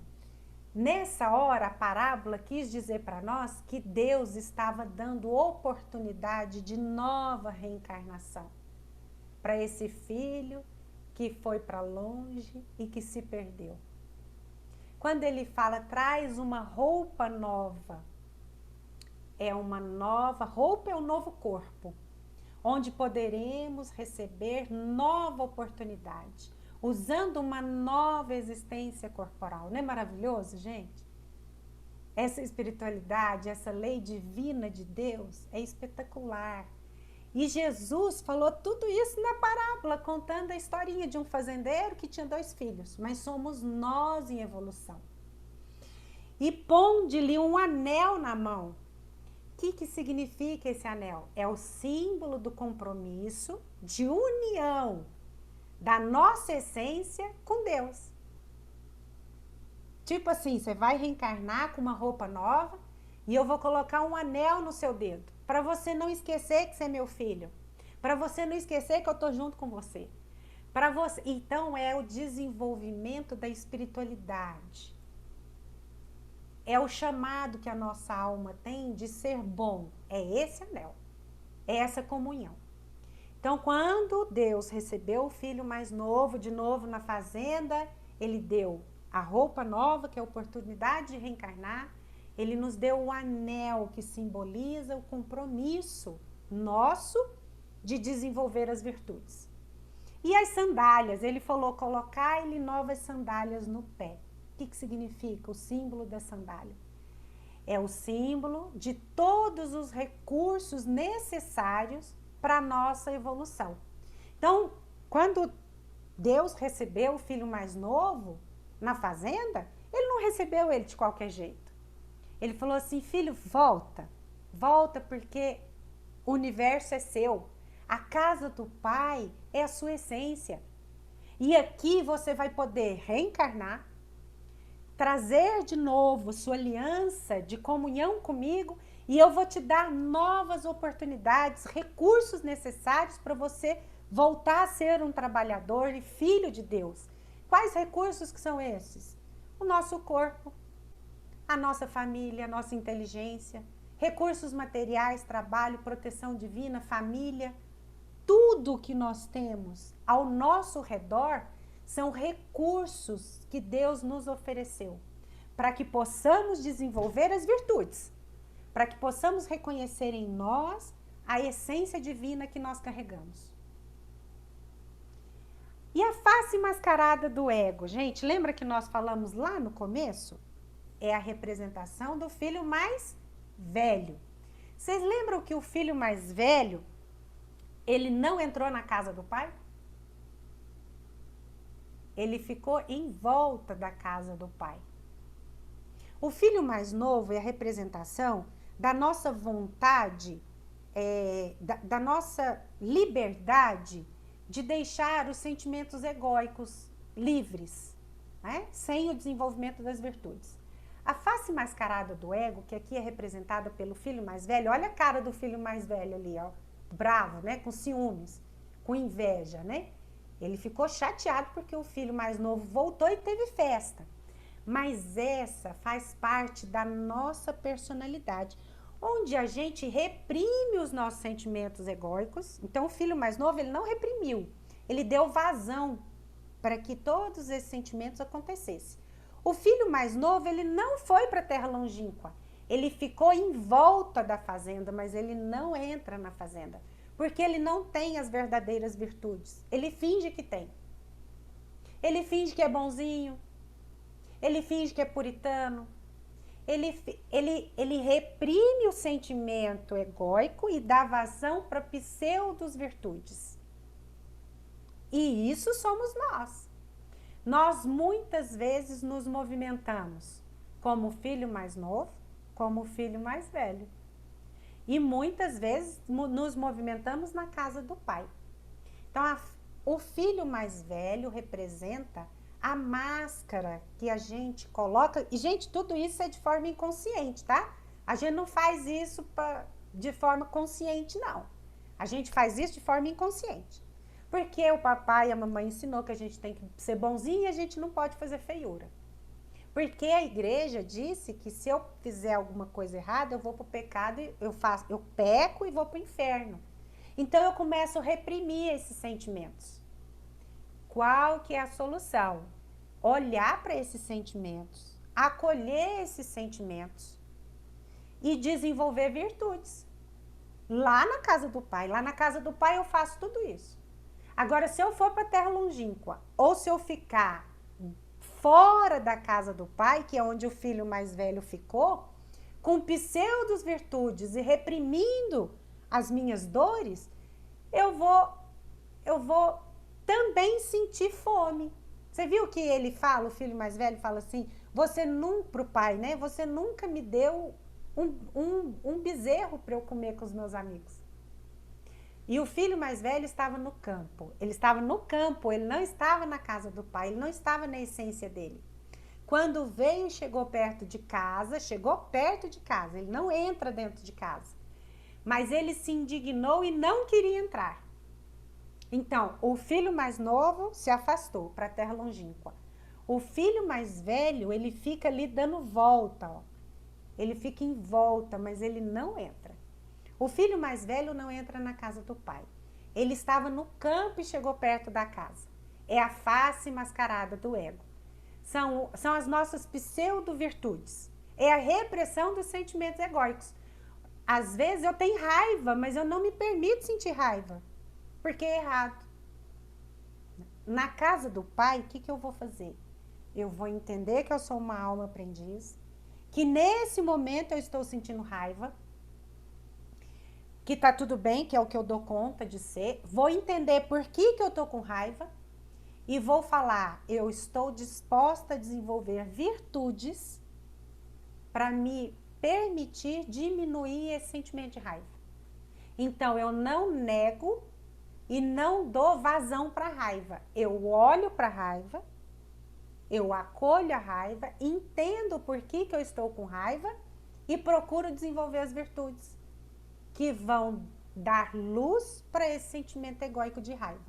nessa hora a parábola quis dizer para nós que Deus estava dando oportunidade de nova reencarnação para esse filho que foi para longe e que se perdeu. Quando ele fala traz uma roupa nova, é uma nova roupa, é um novo corpo, onde poderemos receber nova oportunidade, usando uma nova existência corporal. Não é maravilhoso, gente? Essa espiritualidade, essa lei divina de Deus é espetacular. E Jesus falou tudo isso na parábola, contando a historinha de um fazendeiro que tinha 2 filhos, mas somos nós em evolução. E pondo-lhe um anel na mão. O que significa esse anel? É o símbolo do compromisso de união da nossa essência com Deus. Tipo assim, você vai reencarnar com uma roupa nova e eu vou colocar um anel no seu dedo, para você não esquecer que você é meu filho, para você não esquecer que eu estou junto com você. Para você, então é o desenvolvimento da espiritualidade. É o chamado que a nossa alma tem de ser bom. É esse anel. É essa comunhão. Então, quando Deus recebeu o filho mais novo, de novo na fazenda, ele deu a roupa nova, que é a oportunidade de reencarnar. Ele nos deu o anel, que simboliza o compromisso nosso de desenvolver as virtudes. E as sandálias, ele falou, colocai-lhe novas sandálias no pé. O que significa o símbolo da sandália? É o símbolo de todos os recursos necessários para a nossa evolução. Então, quando Deus recebeu o filho mais novo na fazenda, ele não recebeu ele de qualquer jeito. Ele falou assim, filho, volta. Volta porque o universo é seu. A casa do Pai é a sua essência. E aqui você vai poder reencarnar, trazer de novo sua aliança de comunhão comigo e eu vou te dar novas oportunidades, recursos necessários para você voltar a ser um trabalhador e filho de Deus. Quais recursos que são esses? O nosso corpo, a nossa família, a nossa inteligência, recursos materiais, trabalho, proteção divina, família, tudo que nós temos ao nosso redor são recursos que Deus nos ofereceu para que possamos desenvolver as virtudes, para que possamos reconhecer em nós a essência divina que nós carregamos. E a face mascarada do ego, gente, lembra que nós falamos lá no começo? É a representação do filho mais velho. Vocês lembram que o filho mais velho, ele não entrou na casa do pai? Ele ficou em volta da casa do pai. O filho mais novo é a representação da nossa vontade, da nossa liberdade de deixar os sentimentos egóicos livres, né? Sem o desenvolvimento das virtudes. A face mascarada do ego, que aqui é representada pelo filho mais velho, olha a cara do filho mais velho ali, ó, bravo, né? Com ciúmes, com inveja, né? Ele ficou chateado porque o filho mais novo voltou e teve festa. Mas essa faz parte da nossa personalidade, onde a gente reprime os nossos sentimentos egóicos. Então, o filho mais novo, ele não reprimiu, ele deu vazão para que todos esses sentimentos acontecessem. O filho mais novo, ele não foi para a terra longínqua, ele ficou em volta da fazenda, mas ele não entra na fazenda, porque ele não tem as verdadeiras virtudes. Ele finge que tem. Ele finge que é bonzinho, ele finge que é puritano, ele reprime o sentimento egóico e dá vazão para pseudos virtudes. E isso somos nós. Nós muitas vezes nos movimentamos como o filho mais novo, como o filho mais velho. E muitas vezes nos movimentamos na casa do pai. Então, o filho mais velho representa a máscara que a gente coloca. E, gente, tudo isso é de forma inconsciente, tá? A gente não faz isso de forma consciente, não. A gente faz isso de forma inconsciente. Porque o papai e a mamãe ensinou que a gente tem que ser bonzinho e a gente não pode fazer feiura. Porque a igreja disse que se eu fizer alguma coisa errada, eu vou para o pecado, eu peco e vou para o inferno. Então, eu começo a reprimir esses sentimentos. Qual que é a solução? Olhar para esses sentimentos, acolher esses sentimentos e desenvolver virtudes. Lá na casa do pai. Lá na casa do pai eu faço tudo isso. Agora, se eu for para a terra longínqua, ou se eu ficar fora da casa do pai, que é onde o filho mais velho ficou, com pseudos virtudes e reprimindo as minhas dores, eu vou também sentir fome. Você viu que ele fala, o filho mais velho fala assim, pro pai, né? Você nunca me deu um bezerro para eu comer com os meus amigos. E o filho mais velho estava no campo. Ele estava no campo, ele não estava na casa do pai, ele não estava na essência dele. Quando veio e chegou perto de casa, ele não entra dentro de casa. Mas ele se indignou e não queria entrar. Então, o filho mais novo se afastou para a terra longínqua. O filho mais velho, ele fica ali dando volta, ó. Ele fica em volta, mas ele não entra. O filho mais velho não entra na casa do pai. Ele estava no campo e chegou perto da casa. É a face mascarada do ego. São as nossas pseudo-virtudes. É a repressão dos sentimentos egóicos. Às vezes eu tenho raiva, mas eu não me permito sentir raiva, porque é errado. Na casa do pai, o que eu vou fazer? Eu vou entender que eu sou uma alma aprendiz, que nesse momento eu estou sentindo raiva, que tá tudo bem, que é o que eu dou conta de ser. Vou entender por que eu tô com raiva e vou falar, eu estou disposta a desenvolver virtudes para me permitir diminuir esse sentimento de raiva. Então, eu não nego e não dou vazão para a raiva. Eu olho para a raiva, eu acolho a raiva, entendo por que eu estou com raiva e procuro desenvolver as virtudes que vão dar luz para esse sentimento egóico de raiva.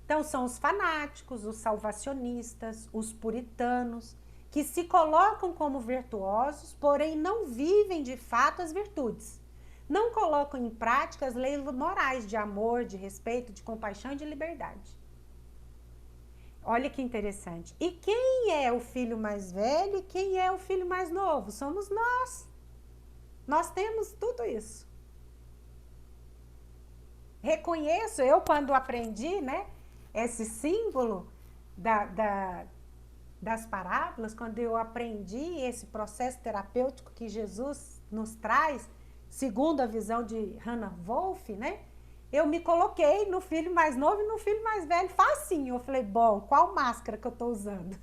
Então, são os fanáticos, os salvacionistas, os puritanos, que se colocam como virtuosos, porém não vivem de fato as virtudes. Não colocam em prática as leis morais de amor, de respeito, de compaixão e de liberdade. Olha que interessante. E quem é o filho mais velho e quem é o filho mais novo? Somos nós. Nós temos tudo isso. Reconheço, eu quando aprendi, né, esse símbolo das parábolas, quando eu aprendi esse processo terapêutico que Jesus nos traz, segundo a visão de Hannah Wolff, né, eu me coloquei no filho mais novo e no filho mais velho, facinho. Eu falei, bom, qual máscara que eu estou usando?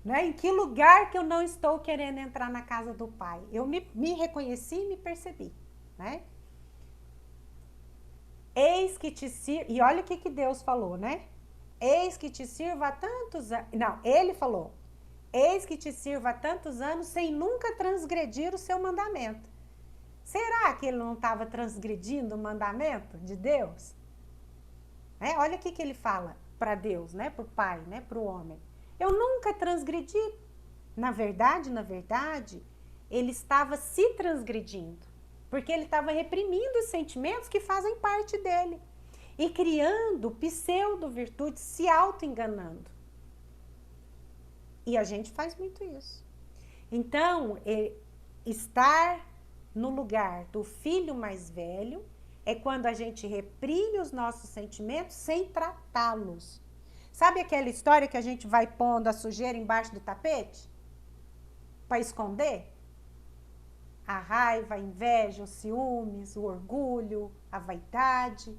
Né? Em que lugar que eu não estou querendo entrar na casa do Pai? Eu me reconheci e me percebi, né? Eis que te sirvo, e olha o que Deus falou, né? Eis que te sirvo há tantos anos, não, ele falou, eis que te sirvo há tantos anos sem nunca transgredir o seu mandamento. Será que ele não estava transgredindo o mandamento de Deus? Olha o que ele fala para Deus, né? Para o Pai, né? Para o homem. Eu nunca transgredi. Na verdade, ele estava se transgredindo. Porque ele estava reprimindo os sentimentos que fazem parte dele. E criando pseudo-virtudes, se auto-enganando. E a gente faz muito isso. Então, estar no lugar do filho mais velho é quando a gente reprime os nossos sentimentos sem tratá-los. Sabe aquela história que a gente vai pondo a sujeira embaixo do tapete? Para esconder? A raiva, a inveja, os ciúmes, o orgulho, a vaidade.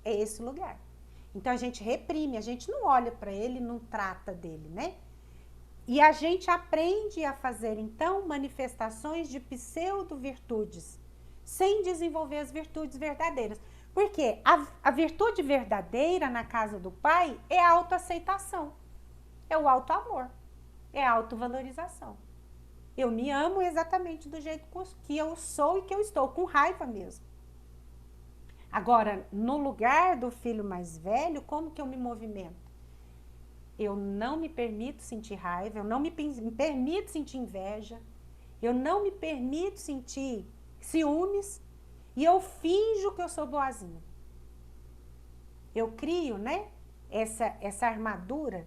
É esse lugar. Então a gente reprime, a gente não olha para ele, não trata dele, né? E a gente aprende a fazer, então, manifestações de pseudo-virtudes, sem desenvolver as virtudes verdadeiras. Porque a virtude verdadeira na casa do Pai é a autoaceitação, é o auto-amor, é a autovalorização. Eu me amo exatamente do jeito que eu sou e que eu estou, com raiva mesmo. Agora, no lugar do filho mais velho, como que eu me movimento? Eu não me permito sentir raiva, eu não me permito sentir inveja, eu não me permito sentir ciúmes e eu finjo que eu sou boazinha. Eu crio, né, essa armadura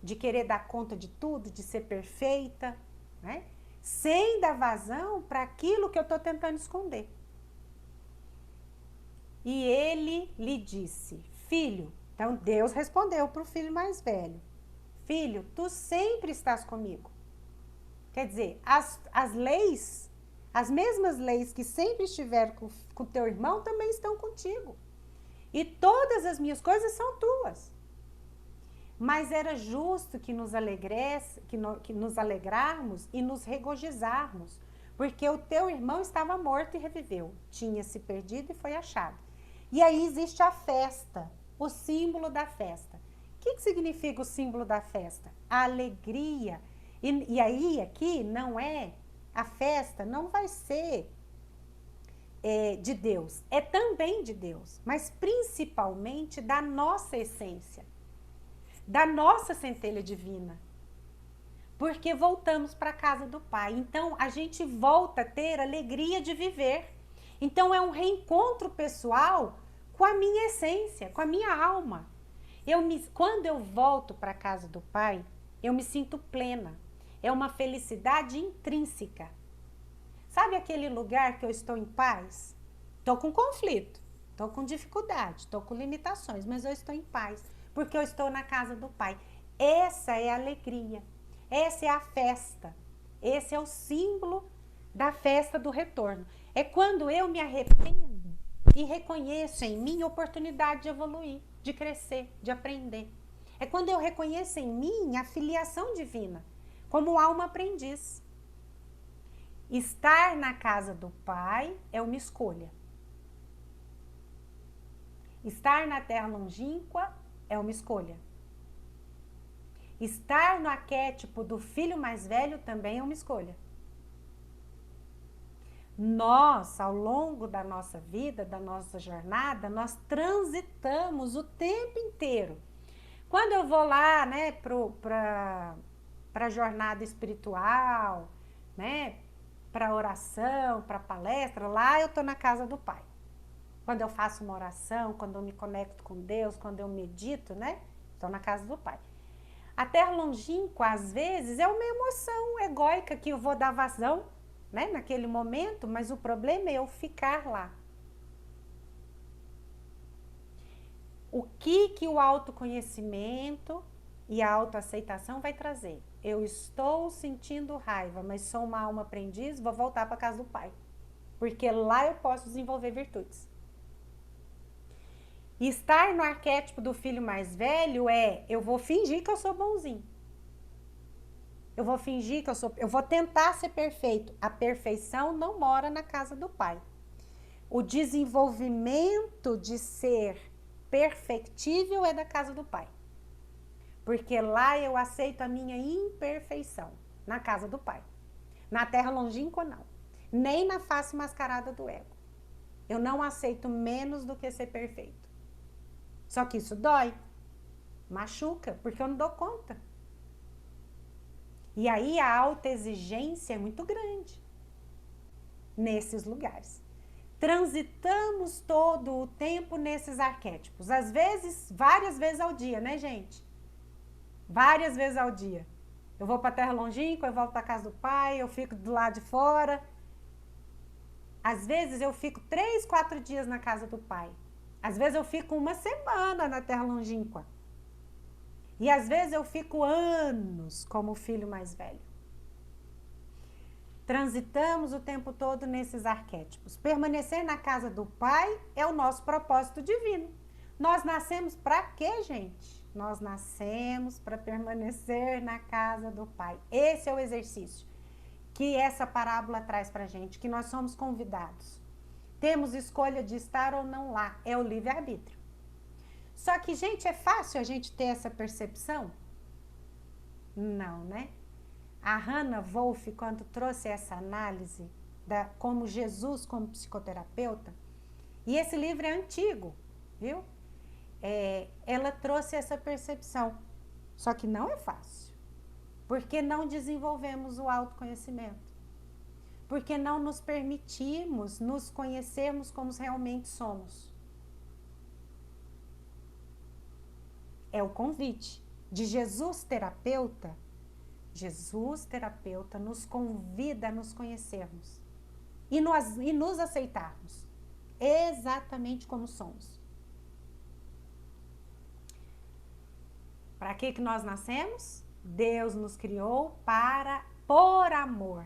de querer dar conta de tudo, de ser perfeita, né, sem dar vazão para aquilo que eu estou tentando esconder. E ele lhe disse, filho, então Deus respondeu para o filho mais velho, filho, tu sempre estás comigo. Quer dizer, as leis, as mesmas leis que sempre estiveram com teu irmão também estão contigo. E todas as minhas coisas são tuas. Mas era justo que nos alegrarmos e nos regozijarmos, porque o teu irmão estava morto e reviveu, tinha se perdido e foi achado. E aí existe a festa, o símbolo da festa. O que significa o símbolo da festa? A alegria. E aí aqui não é, a festa não vai ser de Deus, é também de Deus, mas principalmente da nossa essência, da nossa centelha divina. Porque voltamos para a casa do Pai. Então a gente volta a ter alegria de viver. Então é um reencontro pessoal com a minha essência, com a minha alma. Quando eu volto para a casa do Pai, eu me sinto plena. É uma felicidade intrínseca. Sabe aquele lugar que eu estou em paz? Estou com conflito, estou com dificuldade, estou com limitações, mas eu estou em paz, porque eu estou na casa do Pai. Essa é a alegria, essa é a festa, esse é o símbolo da festa do retorno. É quando eu me arrependo e reconheço em mim a oportunidade de evoluir, de crescer, de aprender. É quando eu reconheço em mim a filiação divina, como alma aprendiz. Estar na casa do Pai é uma escolha. Estar na terra longínqua é uma escolha. Estar no arquétipo do filho mais velho também é uma escolha. Nós, ao longo da nossa vida, da nossa jornada, nós transitamos o tempo inteiro. Quando eu vou lá, né, para jornada espiritual, né? Para oração, para palestra, lá eu estou na casa do Pai. Quando eu faço uma oração, quando eu me conecto com Deus, quando eu medito, né? Estou na casa do Pai. A terra longínqua, às vezes, é uma emoção egóica que eu vou dar vazão, né? Naquele momento, mas o problema é eu ficar lá. O que o autoconhecimento e a autoaceitação vai trazer? Eu estou sentindo raiva, mas sou uma alma aprendiz, vou voltar para a casa do Pai. Porque lá eu posso desenvolver virtudes. E estar no arquétipo do filho mais velho eu vou fingir que eu sou bonzinho. Eu vou fingir que eu vou tentar ser perfeito. A perfeição não mora na casa do Pai. O desenvolvimento de ser perfectível é da casa do Pai. Porque lá eu aceito a minha imperfeição, na casa do Pai. Na terra longínqua, não. Nem na face mascarada do ego. Eu não aceito menos do que ser perfeito. Só que isso dói, machuca, porque eu não dou conta. E aí a autoexigência é muito grande nesses lugares. Transitamos todo o tempo nesses arquétipos. Às vezes, várias vezes ao dia, né, gente? Várias vezes ao dia. Eu vou para a terra longínqua, eu volto para a casa do Pai, eu fico do lado de fora. Às vezes eu fico 3, 4 dias na casa do Pai. Às vezes eu fico uma semana na terra longínqua. E às vezes eu fico anos como o filho mais velho. Transitamos o tempo todo nesses arquétipos. Permanecer na casa do Pai é o nosso propósito divino. Nós nascemos para quê, gente? Nós nascemos para permanecer na casa do Pai. Esse é o exercício que essa parábola traz para a gente, que nós somos convidados. Temos escolha de estar ou não lá, é o livre-arbítrio. Só que, gente, é fácil a gente ter essa percepção? Não, né? A Hannah Wolff, quando trouxe essa análise como Jesus como psicoterapeuta, e esse livro é antigo, viu? Ela trouxe essa percepção. Só que não é fácil. Porque não desenvolvemos o autoconhecimento. Porque não nos permitimos nos conhecermos como realmente somos. É o convite de Jesus terapeuta. Jesus terapeuta nos convida a nos conhecermos e nos aceitarmos exatamente como somos. Para que nós nascemos? Deus nos criou por amor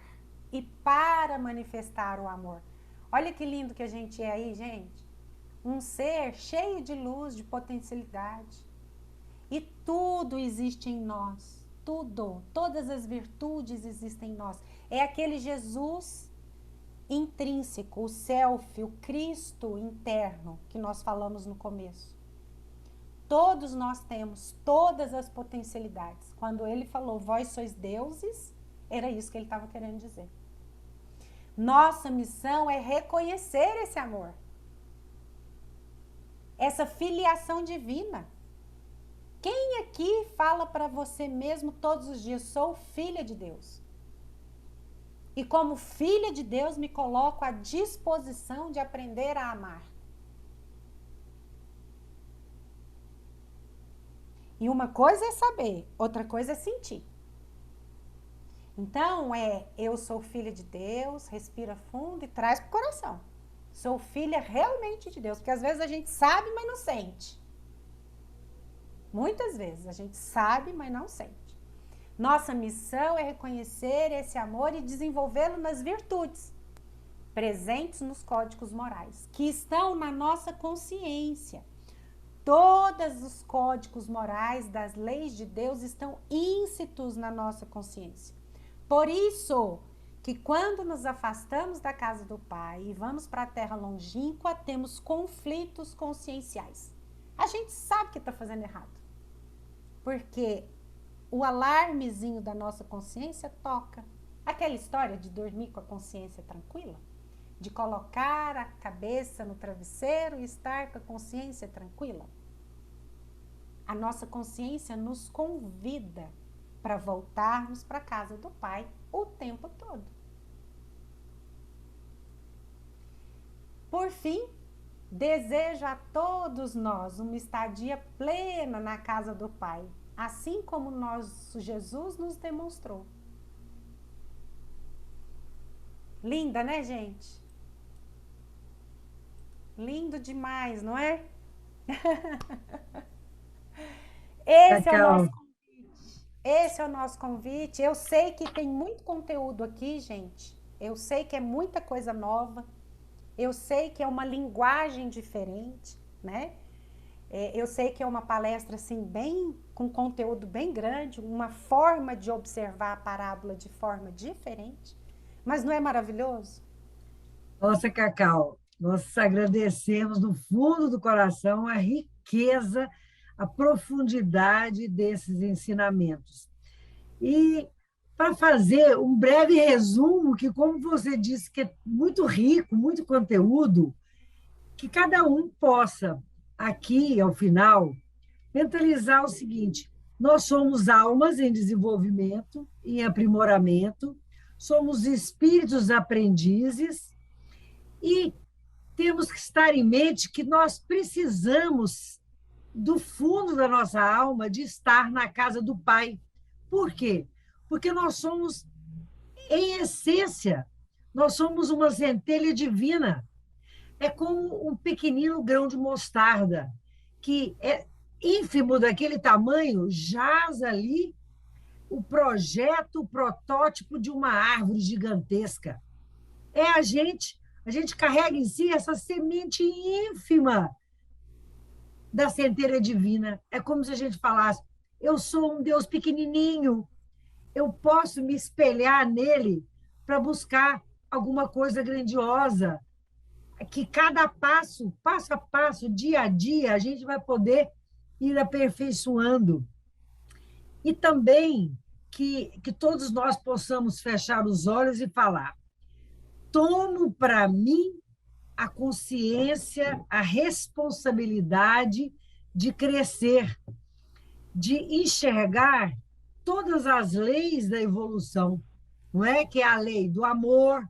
e para manifestar o amor. Olha que lindo que a gente é aí, gente. Um ser cheio de luz, de potencialidade. E tudo existe em nós. Tudo, todas as virtudes existem em nós. É aquele Jesus intrínseco, o self, o Cristo interno que nós falamos no começo. Todos nós temos todas as potencialidades. Quando ele falou, vós sois deuses, era isso que ele estava querendo dizer. Nossa missão é reconhecer esse amor. Essa filiação divina. Quem aqui fala para você mesmo todos os dias, sou filha de Deus? E como filha de Deus, me coloco à disposição de aprender a amar. E uma coisa é saber, outra coisa é sentir. Então, eu sou filha de Deus, respira fundo e traz pro coração. Sou filha realmente de Deus, porque às vezes a gente sabe, mas não sente. Muitas vezes a gente sabe, mas não sente. Nossa missão é reconhecer esse amor e desenvolvê-lo nas virtudes presentes nos códigos morais, que estão na nossa consciência. Todos os códigos morais das leis de Deus estão íncitos na nossa consciência. Por isso que quando nos afastamos da casa do Pai e vamos para a terra longínqua, temos conflitos conscienciais. A gente sabe que está fazendo errado. Porque o alarmezinho da nossa consciência toca. Aquela história de dormir com a consciência tranquila, de colocar a cabeça no travesseiro e estar com a consciência tranquila. A nossa consciência nos convida para voltarmos para a casa do Pai o tempo todo. Por fim, desejo a todos nós uma estadia plena na casa do Pai, assim como Jesus nos demonstrou. Linda, né, gente? Lindo demais, não é? Esse é o nosso convite. Esse é o nosso convite. Eu sei que tem muito conteúdo aqui, gente. Eu sei que é muita coisa nova. Eu sei que é uma linguagem diferente, né? Eu sei que é uma palestra assim com conteúdo bem grande, uma forma de observar a parábola de forma diferente. Mas não é maravilhoso? Nossa, Cacau, nós agradecemos do fundo do coração a riqueza, a profundidade desses ensinamentos. E para fazer um breve resumo, que como você disse que é muito rico, muito conteúdo, que cada um possa, aqui ao final, mentalizar o seguinte: nós somos almas em desenvolvimento, em aprimoramento, somos espíritos aprendizes e temos que estar em mente que nós precisamos, do fundo da nossa alma, de estar na casa do Pai. Por quê? Porque nós somos, em essência, nós somos uma centelha divina. É como um pequenino grão de mostarda, que é ínfimo daquele tamanho, jaz ali o projeto, o protótipo de uma árvore gigantesca. É a gente carrega em si essa semente ínfima da centelha divina. É como se a gente falasse: eu sou um Deus pequenininho, eu posso me espelhar nele para buscar alguma coisa grandiosa, que cada passo, passo a passo, dia a dia, a gente vai poder ir aperfeiçoando. E também que todos nós possamos fechar os olhos e falar: tomo para mim a consciência, a responsabilidade de crescer, de enxergar todas as leis da evolução, não é? Que é a lei do amor,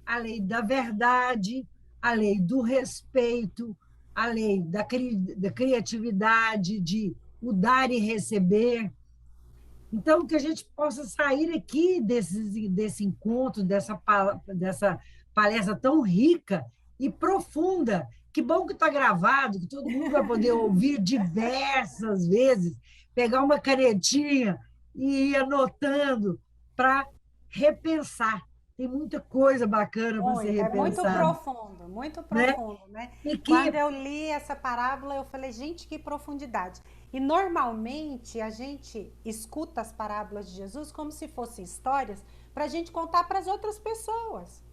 a lei da verdade, a lei do respeito, a lei da criatividade, de o dar e receber. Então, que a gente possa sair aqui desse encontro, dessa palestra tão rica e profunda. Que bom que está gravado, que todo mundo vai poder ouvir diversas vezes, pegar uma canetinha e ir anotando para repensar. Tem muita coisa bacana para ser Muito, é repensada, muito né? profundo, né? E Quando que eu li essa parábola, eu falei, gente, que profundidade. E normalmente a gente escuta as parábolas de Jesus como se fossem histórias para a gente contar para as outras pessoas.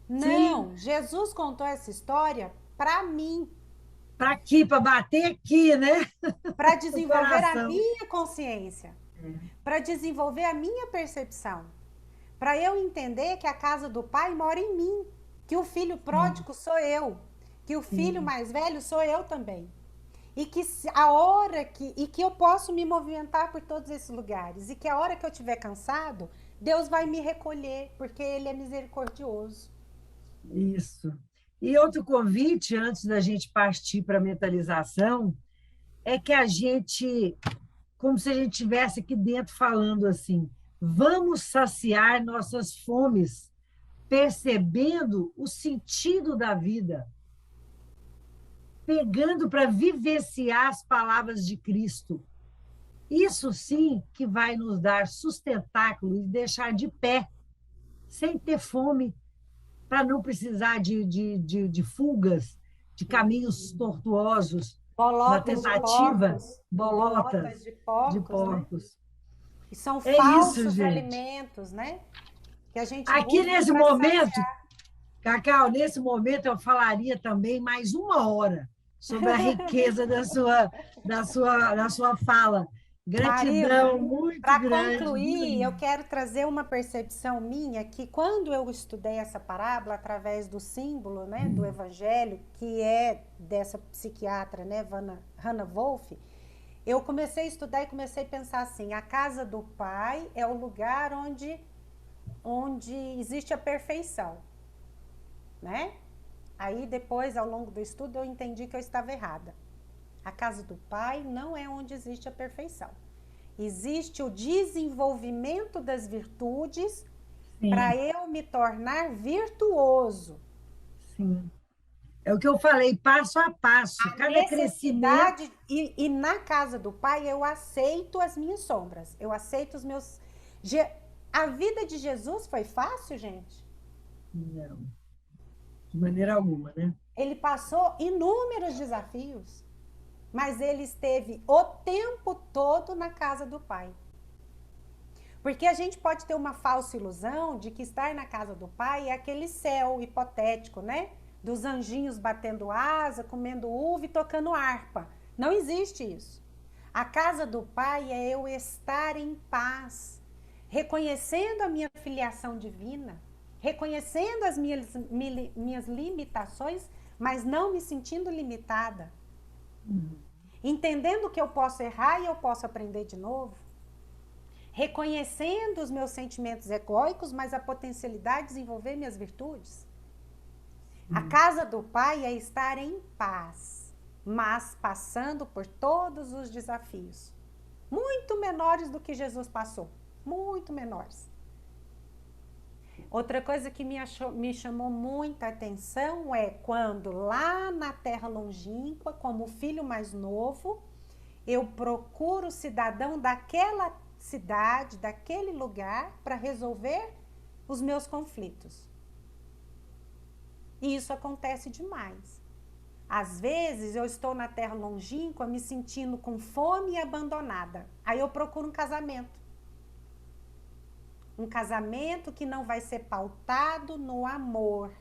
sim, Não, Jesus contou essa história para mim, para aqui, para bater aqui, né? para O desenvolver a coração. minha consciência, para desenvolver a minha percepção, para eu entender que a casa do Pai mora em mim, que o filho pródigo sou eu, que o filho Sim. mais velho sou eu também. E que a hora que eu posso me movimentar por todos esses lugares, e que a hora que eu estiver cansado, Deus vai me recolher, porque Ele é misericordioso. Isso. E outro convite, antes da gente partir para a mentalização, é que a gente, como se a gente estivesse aqui dentro falando assim: vamos saciar nossas fomes, percebendo o sentido da vida, pegando para vivenciar as palavras de Cristo. Isso sim que vai nos dar sustentáculo e deixar de pé, sem ter fome, para não precisar de fugas, de caminhos tortuosos, na Bolotas de tentativa, porcos, bolotas bolotas de de porcos, né? porcos. E são É isso, falsos gente. alimentos, né? Que a gente Aqui busca nesse para momento, saciar. Cacau, nesse momento eu falaria também mais uma hora sobre a riqueza da sua fala. Marilda, Gratidão muito para grande, viu, concluir, eu Lívia? quero trazer uma percepção minha que quando eu estudei essa parábola através do símbolo, né, do evangelho, que é dessa psiquiatra, né, Hannah Wolff, eu comecei a estudar e comecei a pensar assim, a casa do Pai é o lugar onde existe a perfeição, né? Aí depois, ao longo do estudo, eu entendi que eu estava errada. A casa do Pai não é onde existe a perfeição. Existe o desenvolvimento das virtudes para Sim, eu me tornar virtuoso. sim. É o que eu falei, passo a passo, cada crescimento. Necessidade, e na casa do Pai eu aceito as minhas sombras, eu aceito os meus. A vida de Jesus foi fácil, gente? Não, de maneira alguma, né? Ele passou inúmeros desafios, mas ele esteve o tempo todo na casa do Pai. Porque a gente pode ter uma falsa ilusão de que estar na casa do Pai é aquele céu hipotético, né? Dos anjinhos batendo asa, comendo uva e tocando harpa. Não existe isso. A casa do Pai é eu estar em paz, reconhecendo a minha filiação divina, reconhecendo as minhas limitações, mas não me sentindo limitada. Entendendo que eu posso errar e eu posso aprender de novo. Reconhecendo os meus sentimentos egóicos, mas a potencialidade de desenvolver minhas virtudes. A casa do Pai é estar em paz, mas passando por todos os desafios. Muito menores do que Jesus passou. Muito menores. Outra coisa que me chamou muita atenção é quando lá na terra longínqua, como filho mais novo, eu procuro o cidadão daquela cidade, daquele lugar, para resolver os meus conflitos. E isso acontece demais. Às vezes eu estou na terra longínqua me sentindo com fome e abandonada. Aí eu procuro um casamento. Um casamento que não vai ser pautado no amor,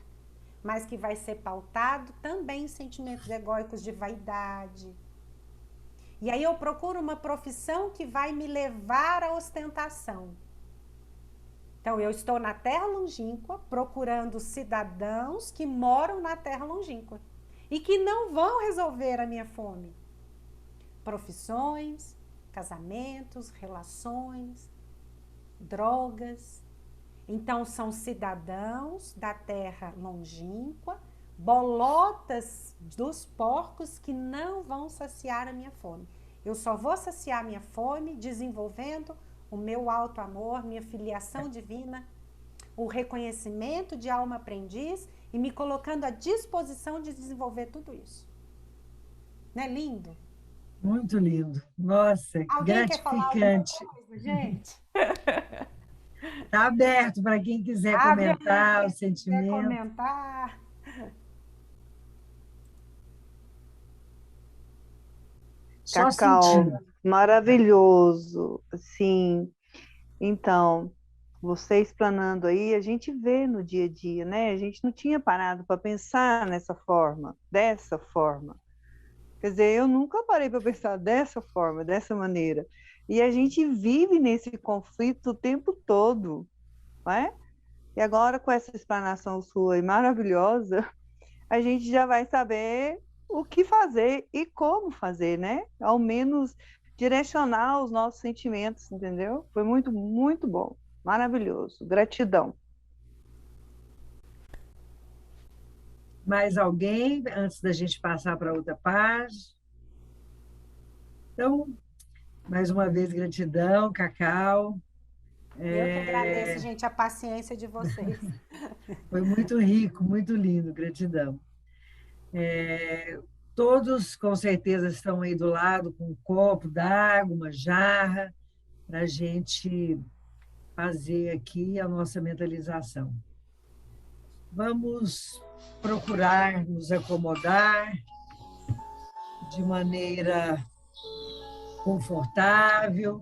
mas que vai ser pautado também em sentimentos egóicos de vaidade. E aí eu procuro uma profissão que vai me levar à ostentação. Então, eu estou na terra longínqua procurando cidadãos que moram na terra longínqua e que não vão resolver a minha fome. Profissões, casamentos, relações, drogas. Então, são cidadãos da terra longínqua, bolotas dos porcos que não vão saciar a minha fome. Eu só vou saciar minha fome desenvolvendo o meu alto amor, minha filiação divina, o reconhecimento de alma aprendiz e me colocando à disposição de desenvolver tudo isso. Não é lindo? Muito lindo. Nossa, Alguém quer falar alguma gratificante. coisa, gente? Está aberto para quem quiser Abre comentar o aí, quem quiser sentimento. comentar. Só Cacau, sentindo. maravilhoso. Assim, então, você explanando aí, a gente vê no dia a dia, né? A gente não tinha parado para pensar nessa forma, dessa forma. Quer dizer, eu nunca parei para pensar dessa forma, dessa maneira. E a gente vive nesse conflito o tempo todo, não é? E agora, com essa explanação sua aí maravilhosa, a gente já vai saber o que fazer e como fazer, né? Ao menos direcionar os nossos sentimentos, entendeu? Foi muito, muito bom. Maravilhoso. Gratidão. Mais alguém, antes da gente passar para outra página? Então, mais uma vez, gratidão, Cacau. Eu que agradeço, gente, a paciência de vocês. Foi muito rico, muito lindo, gratidão. Todos, com certeza, estão aí do lado com um copo d'água, uma jarra, para a gente fazer aqui a nossa mentalização. Vamos procurar nos acomodar de maneira confortável,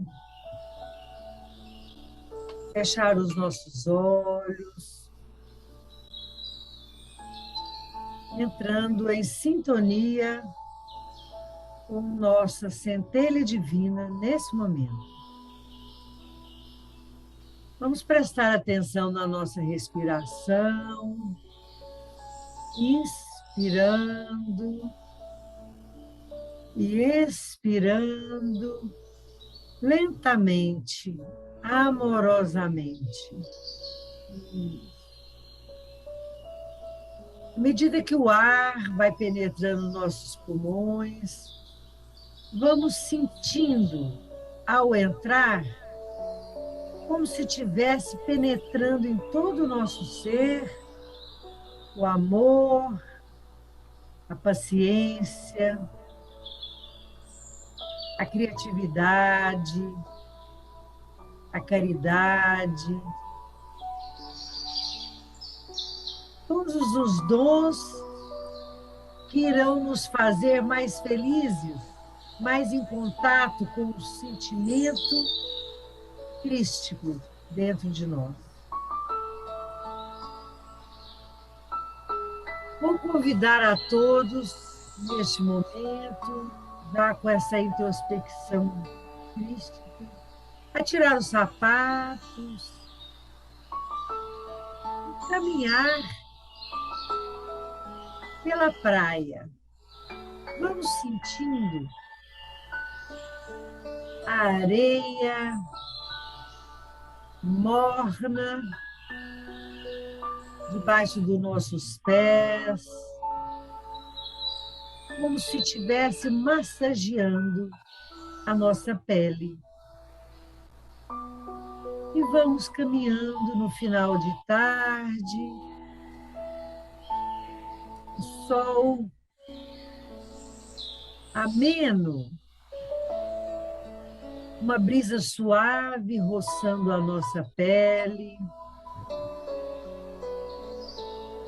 fechar os nossos olhos, entrando em sintonia com nossa centelha divina nesse momento. Vamos prestar atenção na nossa respiração, inspirando e expirando lentamente, amorosamente. À medida que o ar vai penetrando nossos pulmões, vamos sentindo, ao entrar, como se estivesse penetrando em todo o nosso ser, o amor, a paciência, a criatividade, a caridade, todos os dons que irão nos fazer mais felizes, mais em contato com o sentimento crístico dentro de nós. Vou convidar a todos, neste momento, já com essa introspecção crística, a tirar os sapatos, e caminhar pela praia. Vamos sentindo a areia morna debaixo dos nossos pés, como se estivesse massageando a nossa pele. E vamos caminhando no final de tarde, o sol ameno, uma brisa suave roçando a nossa pele.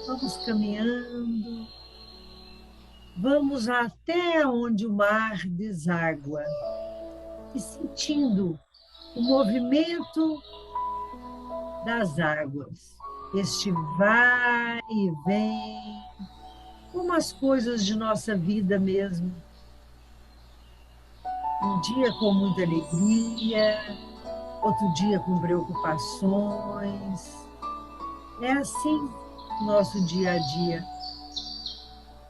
Vamos caminhando, vamos até onde o mar deságua e sentindo o movimento das águas. Este vai e vem, como as coisas de nossa vida mesmo. Um dia com muita alegria, outro dia com preocupações. É assim o nosso dia a dia.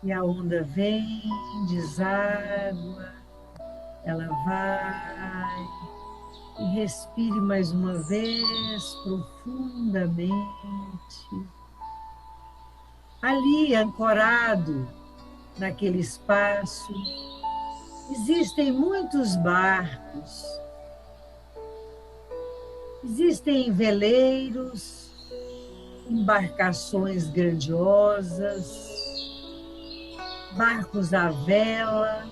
E a onda vem, deságua, ela vai, e respire mais uma vez profundamente. Ali, ancorado naquele espaço, existem muitos barcos, existem veleiros, embarcações grandiosas, barcos à vela,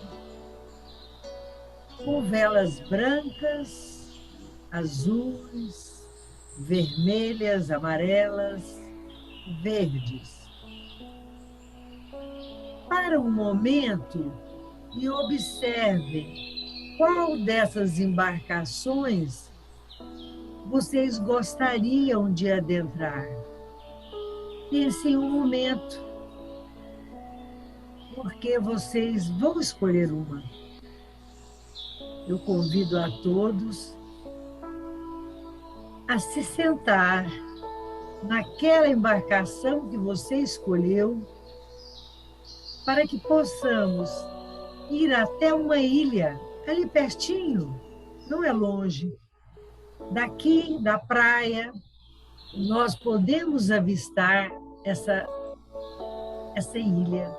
com velas brancas, azuis, vermelhas, amarelas, verdes. Para um momento e observem qual dessas embarcações vocês gostariam de adentrar. Pensem um momento, porque vocês vão escolher uma. Eu convido a todos a se sentar naquela embarcação que você escolheu, para que possamos ir até uma ilha, ali pertinho, não é longe. Daqui, da praia, nós podemos avistar essa ilha,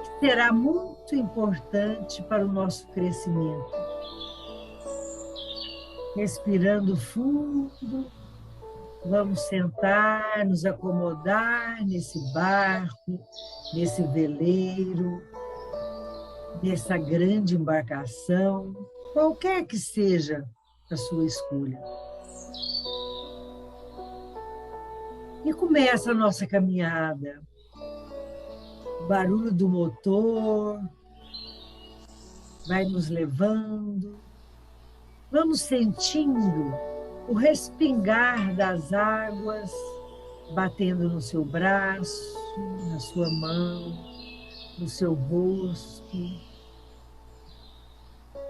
que será muito importante para o nosso crescimento. Respirando fundo, vamos sentar, nos acomodar nesse barco, nesse veleiro, nessa grande embarcação, qualquer que seja a sua escolha. E começa a nossa caminhada. O barulho do motor vai nos levando. Vamos sentindo o respingar das águas batendo no seu braço, na sua mão, no seu rosto.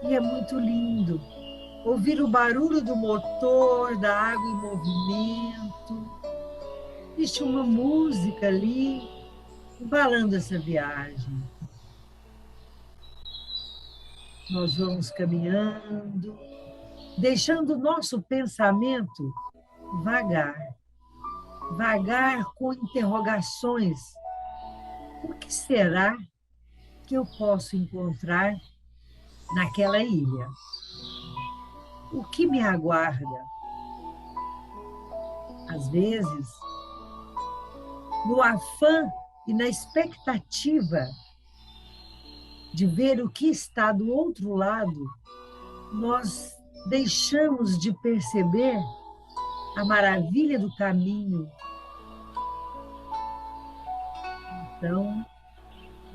E é muito lindo ouvir o barulho do motor, da água em movimento. Existe uma música ali, embalando essa viagem. Nós vamos caminhando, deixando o nosso pensamento vagar, vagar com interrogações. O que será que eu posso encontrar naquela ilha? O que me aguarda? Às vezes, no afã e na expectativa de ver o que está do outro lado, nós deixamos de perceber a maravilha do caminho. Então,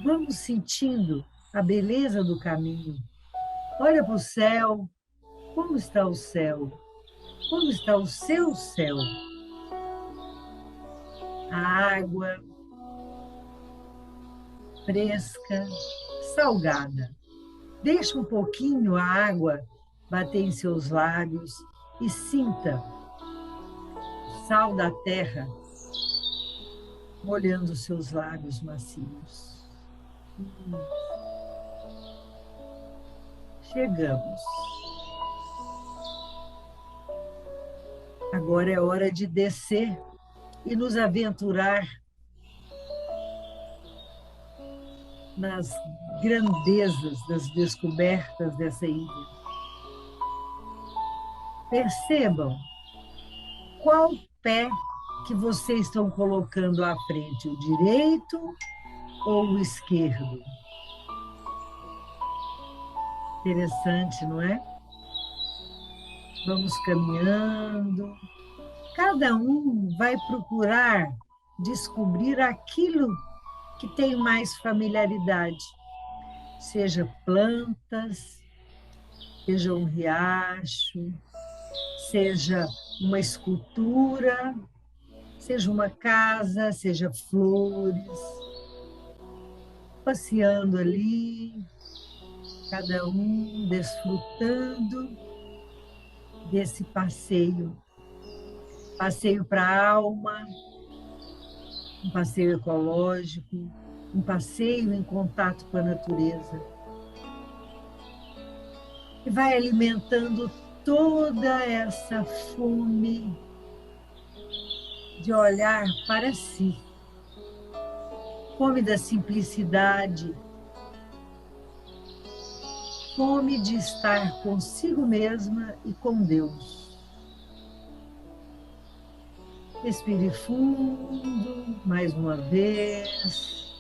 vamos sentindo a beleza do caminho. Olha para o céu. Como está o céu? Como está o seu céu? A água fresca, salgada. Deixa um pouquinho a água bater em seus lábios e sinta o sal da terra molhando os seus lábios macios. Chegamos. Agora é hora de descer e nos aventurar nas grandezas das descobertas dessa ilha. Percebam qual pé que vocês estão colocando à frente, o direito ou o esquerdo? Interessante, não é? Vamos caminhando. Cada um vai procurar descobrir aquilo que tem mais familiaridade. Seja plantas, seja um riacho, seja uma escultura, seja uma casa, seja flores. Passeando ali, cada um desfrutando desse passeio. Passeio para a alma, um passeio ecológico, um passeio em contato com a natureza. E vai alimentando toda essa fome de olhar para si. Fome da simplicidade, fome de estar consigo mesma e com Deus. Respire fundo, mais uma vez.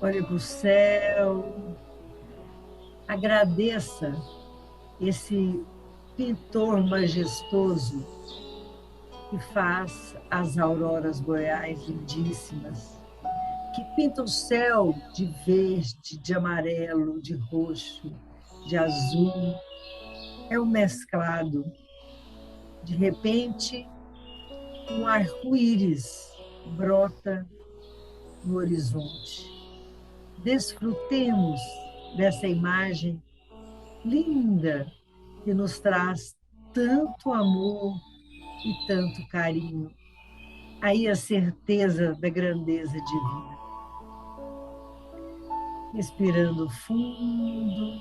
Olhe para o céu. Agradeça esse pintor majestoso que faz as auroras boreais lindíssimas, que pinta o céu de verde, de amarelo, de roxo, de azul. É um mesclado. De repente, um arco-íris brota no horizonte. Desfrutemos dessa imagem linda que nos traz tanto amor e tanto carinho. Aí a certeza da grandeza divina. Respirando fundo,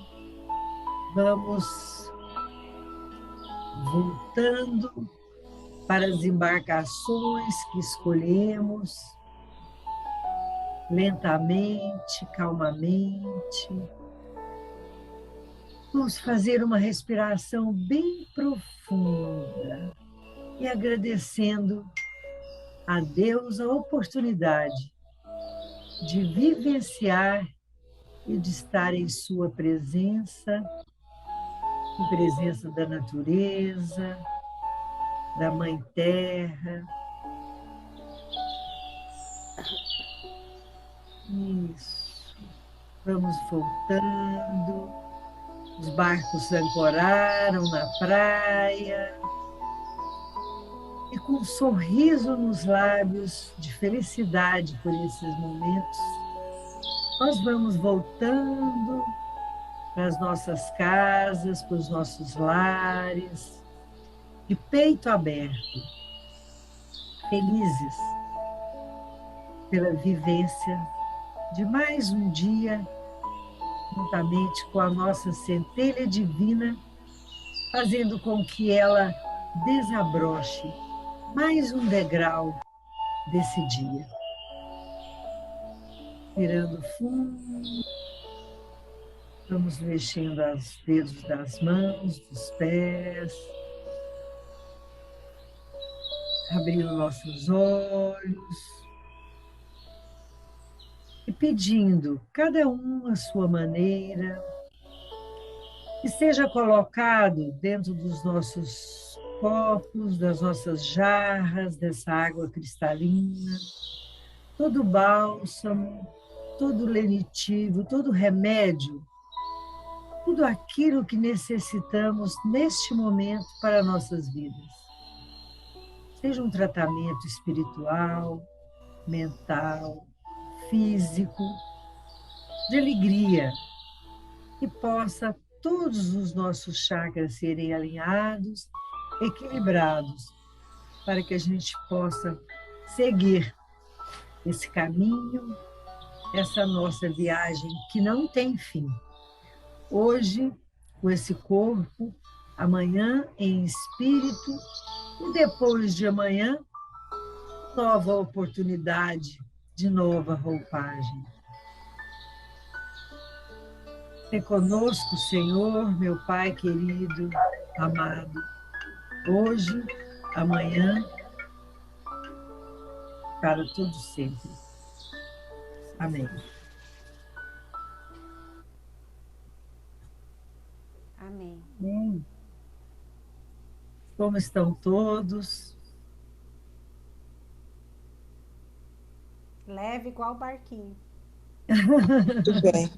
vamos voltando para as embarcações que escolhemos, lentamente, calmamente. Vamos fazer uma respiração bem profunda e agradecendo a Deus a oportunidade de vivenciar e de estar em sua presença, em presença da natureza, da Mãe Terra. Isso. Vamos voltando. Os barcos ancoraram na praia. E com um sorriso nos lábios, de felicidade por esses momentos, nós vamos voltando para as nossas casas, para os nossos lares, de peito aberto, felizes pela vivência de mais um dia juntamente com a nossa centelha divina, fazendo com que ela desabroche mais um degrau desse dia. Respirando fundo, vamos mexendo os dedos das mãos, dos pés, abrindo nossos olhos e pedindo, cada um à sua maneira, que seja colocado dentro dos nossos copos, das nossas jarras, dessa água cristalina, todo bálsamo, todo lenitivo, todo remédio, tudo aquilo que necessitamos neste momento para nossas vidas. Seja um tratamento espiritual, mental, físico, de alegria, que possa todos os nossos chakras serem alinhados, equilibrados, para que a gente possa seguir esse caminho, essa nossa viagem que não tem fim. Hoje, com esse corpo, amanhã em espírito, e depois de amanhã, nova oportunidade de nova roupagem. É conosco, Senhor, meu Pai querido, amado, hoje, amanhã, para todo sempre. Amém. Amém. Como estão todos? Leve igual o barquinho. Tudo bem.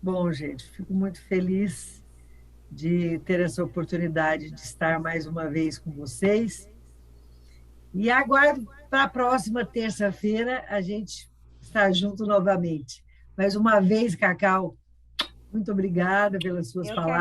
Bom, gente, fico muito feliz de ter essa oportunidade de estar mais uma vez com vocês. E aguardo para a próxima terça-feira a gente estar junto novamente. Mais uma vez, Cacau, muito obrigada pelas suas palavras.